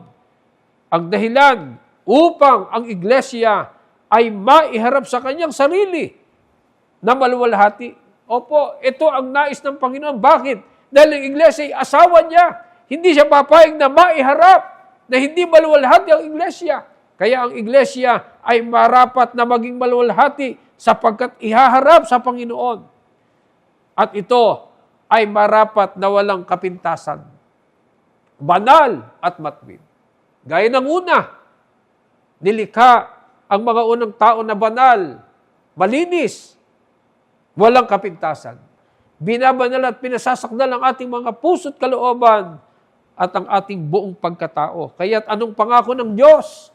Ang dahilan upang ang iglesia ay maiharap sa kanyang sarili na maluwalhati. Opo, ito ang nais ng Panginoon. Bakit? Dahil ang iglesia ay asawa niya. Hindi siya papayag na maiharap, na hindi maluwalhati ang iglesia. Kaya ang iglesia ay marapat na maging maluwalhati sapagkat ihaharap sa Panginoon. At ito ay marapat na walang kapintasan. Banal at matuwid. Gaya ng una, nilikha ang mga unang tao na banal, malinis, walang kapintasan. Binabanal at pinasasakdal ang ating mga puso't kalooban at ang ating buong pagkatao. Kaya't anong pangako ng Diyos?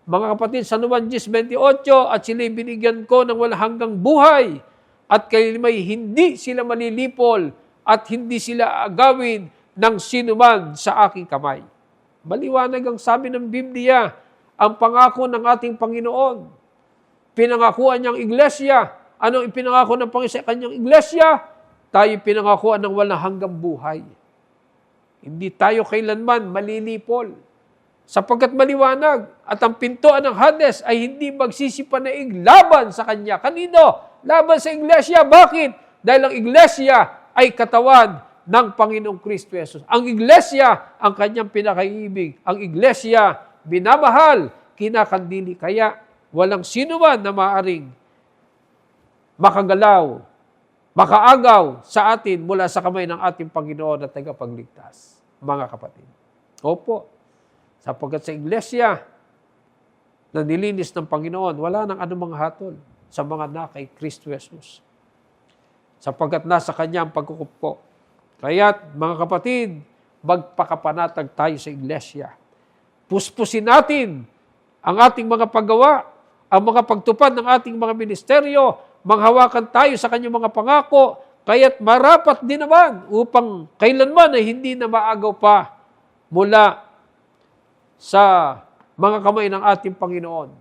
Mga kapatid, sa Juan 10:28, at sila'y binigyan ko ng walang hanggang buhay, at kalimay hindi sila malilipol, at hindi sila agawin ng sinuman sa aking kamay. Maliwanag ang sabi ng Biblia, ang pangako ng ating Panginoon. Pinangakuan niyang iglesia. Anong ipinangako ng Panginoon sa kanyang iglesia? Tayo pinangakuan ng walang hanggang buhay. Hindi tayo kailanman malilipol. Sapagkat maliwanag at ang pintuan ng Hades ay hindi magsisipanaig laban sa kanya. Kanino? Laban sa iglesia. Bakit? Dahil ang iglesia ay katawan ng Panginoong Kristo Jesus. Ang iglesia ang kanyang pinakaibig. Ang iglesia binamahal, kinakandili. Kaya walang sino man na maaring makagalaw, makaagaw sa atin mula sa kamay ng ating Panginoon at tagapagligtas. Mga kapatid. Opo. Sapagkat sa iglesia na nilinis ng Panginoon, wala nang anumang hatol sa mga na kay Kristo Jesus. Sapagkat nasa Kanya ang pagkukupo. Kaya't, mga kapatid, magpakapanatag tayo sa iglesia. Puspusin natin ang ating mga paggawa, ang mga pagtupad ng ating mga ministeryo, manghawakan tayo sa kanyang mga pangako, kaya't marapat din naman upang kailanman ay hindi na maagaw pa mula sa mga kamay ng ating Panginoon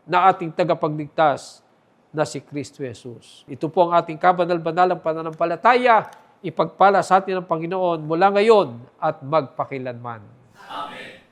na ating tagapagligtas na si Kristo Jesus. Ito po ang ating kabanal-banalang pananampalataya, ipagpala sa atin ng Panginoon mula ngayon at magpakilanman. Amen.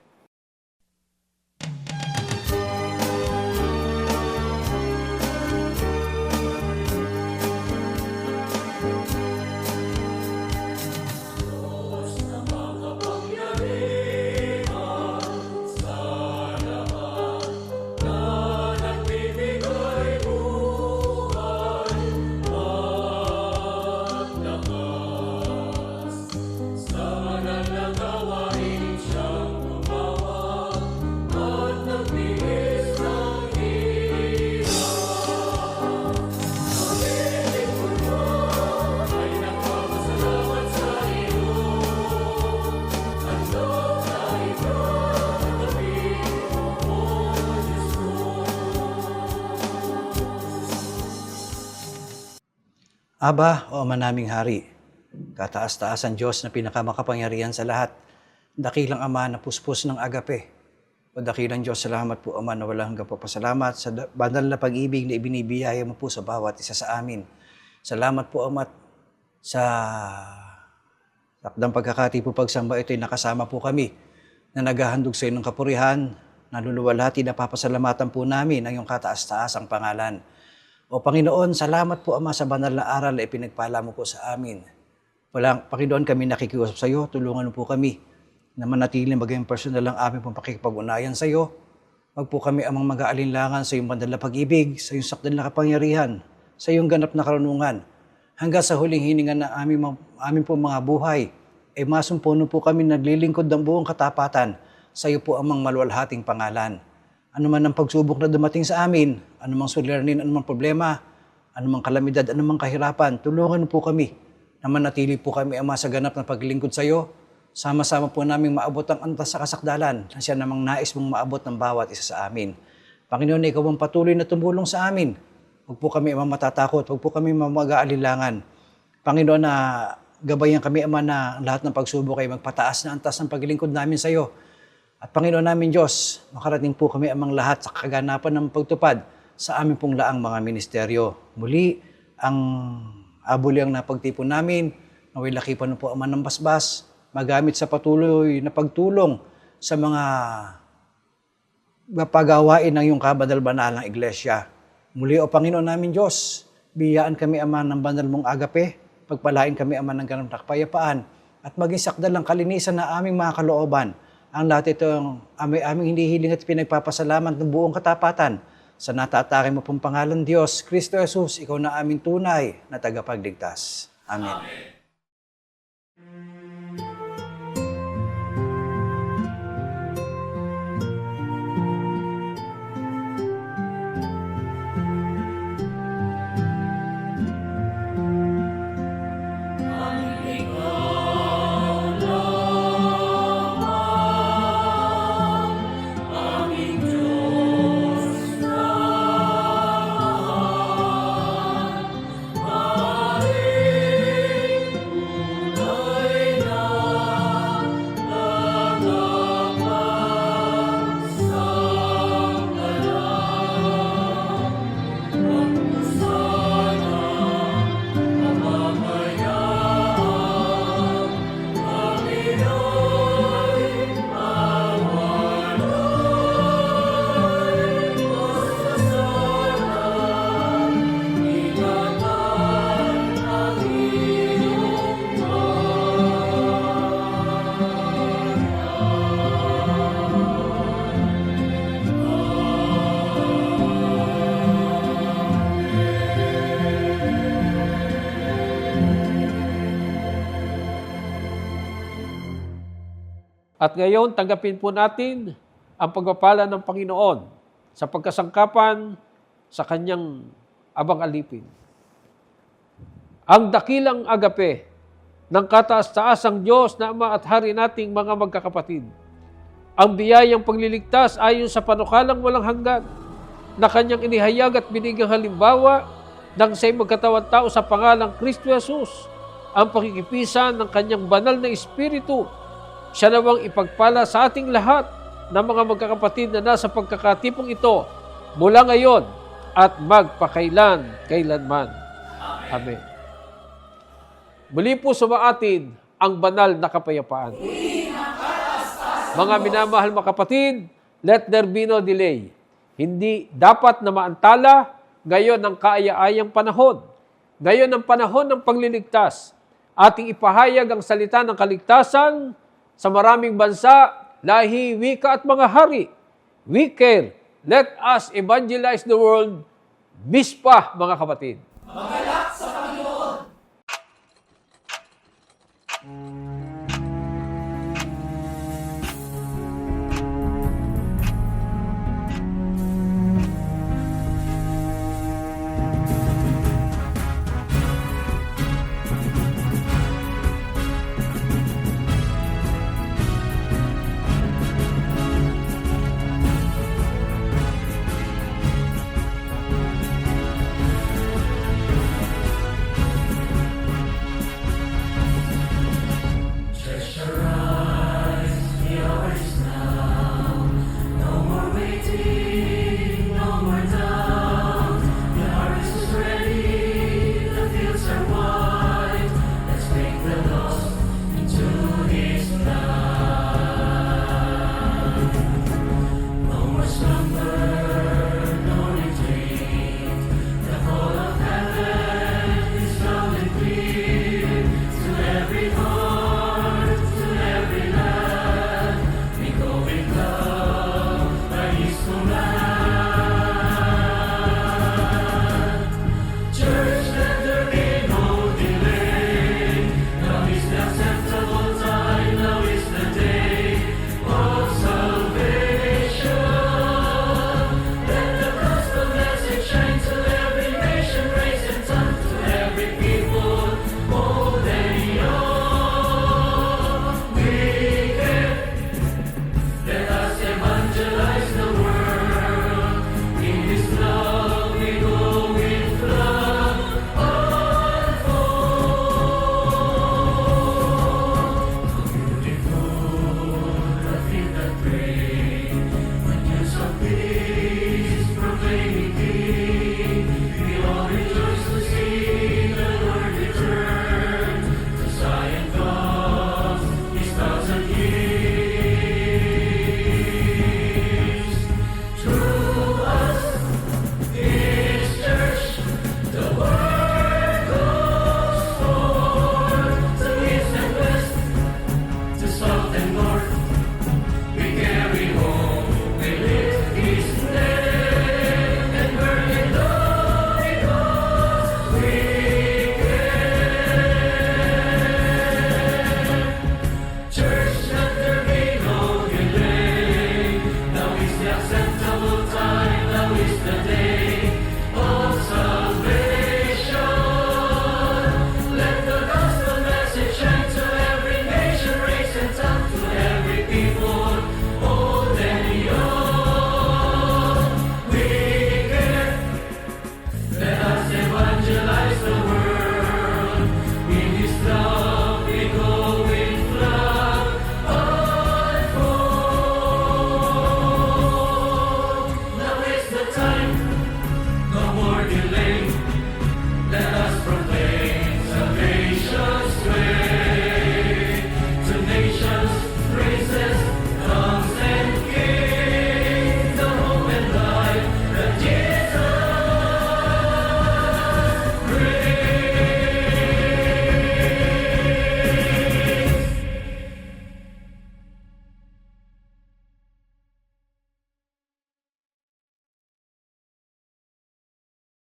Aba, o Ama naming Hari, kataas-taasan Diyos na pinakamakapangyarihan sa lahat, dakilang Ama na puspos ng agape. O dakilang Diyos, salamat po Ama na walang hanggang papasalamat sa banal na pag-ibig na ibinibiyaya mo po sa bawat isa sa amin. Salamat po Ama sa takdang pagkakati po pagsamba ito'y nakasama po kami na naghahandog sa inong kapurihan, naluluwalhati na papasalamatan po namin ang iyong kataas-taasang pangalan. O Panginoon, salamat po Ama sa banal na aral na ipinagpala mo po sa amin. Panginoon, kami nakikiusap sa iyo, tulungan mo po kami na manatiling maging personal ang aming pong pakikipag-unayan sa iyo. Wag po kami amang mag-aalinlangan sa iyong banal na pag-ibig, sa iyong sakdal na kapangyarihan, sa iyong ganap na karunungan. Hanggang sa huling hininga na aming pong mga buhay, ay masumpuno po kami naglilingkod ng buong katapatan sa iyo po amang maluwalhating pangalan. Ano man ang pagsubok na dumating sa amin, anumang suliranin, anumang problema, anumang kalamidad, anumang kahirapan, tulungan po kami na manatili po kami Ama sa ganap na paglingkod sa iyo, Sama-sama po namin maabot ang antas sa kasakdalan na siya namang nais mong maabot ng bawat isa sa amin. Panginoon, ikaw ang patuloy na tumulong sa amin. Huwag po kami matatakot, huwag po kami mag-aalilangan. Panginoon, na gabayan kami, Ama, na lahat ng pagsubok ay magpataas na antas ng paglilingkod namin sa iyo. At Panginoon namin Diyos, makarating po kami amang lahat sa kaganapan ng pagtupad sa aming pong laang mga ministeryo. Muli, ang abulyang na pagtipon namin, naway lakipan po Ama ng basbas, magamit sa patuloy na pagtulong sa mga pagawain ng iyong kabanal-banalang iglesia. Muli, O Panginoon namin Diyos, biyaan kami Ama ng banal mong agape, pagpalain kami Ama ng ganang kapayapaan, at maging sakdal ang kalinisan na aming mga kalooban. Ang lahat ito aming hinihiling at pinagpapasalamat ng buong katapatan sa natatake mo pong pangalan Diyos, Kristo Jesus, ikaw na aming tunay na tagapagligtas. Amen. At ngayon, tanggapin po natin ang pagpapala ng Panginoon sa pagkasangkapan sa kanyang abang alipin. Ang dakilang agape ng kataas-taasang Diyos na Ama at Hari nating mga magkakapatid. Ang biyayang pagliligtas ayon sa panukalang walang hanggan na kanyang inihayag at binigyang halimbawa nang siya'y magkatawan tao sa pangalang Kristo Jesus, ang pakikipisan ng kanyang banal na Espiritu. Siya nawang ipagpala sa ating lahat ng mga magkakapatid na nasa pagkakatipong ito mula ngayon at magpakailan-kailanman. Amen. Muli po sumaatid ang banal na kapayapaan. Mga minamahal mga kapatid, let there be no delay. Hindi dapat na maantala ngayon ang kaaya-ayang panahon. Ngayon ang panahon ng pagliligtas. Ating ipahayag ang salita ng kaligtasan sa maraming bansa, lahi, wika at mga hari. We care. Let us evangelize the world. Mispa, mga kapatid. Magalak sa Panginoon! Every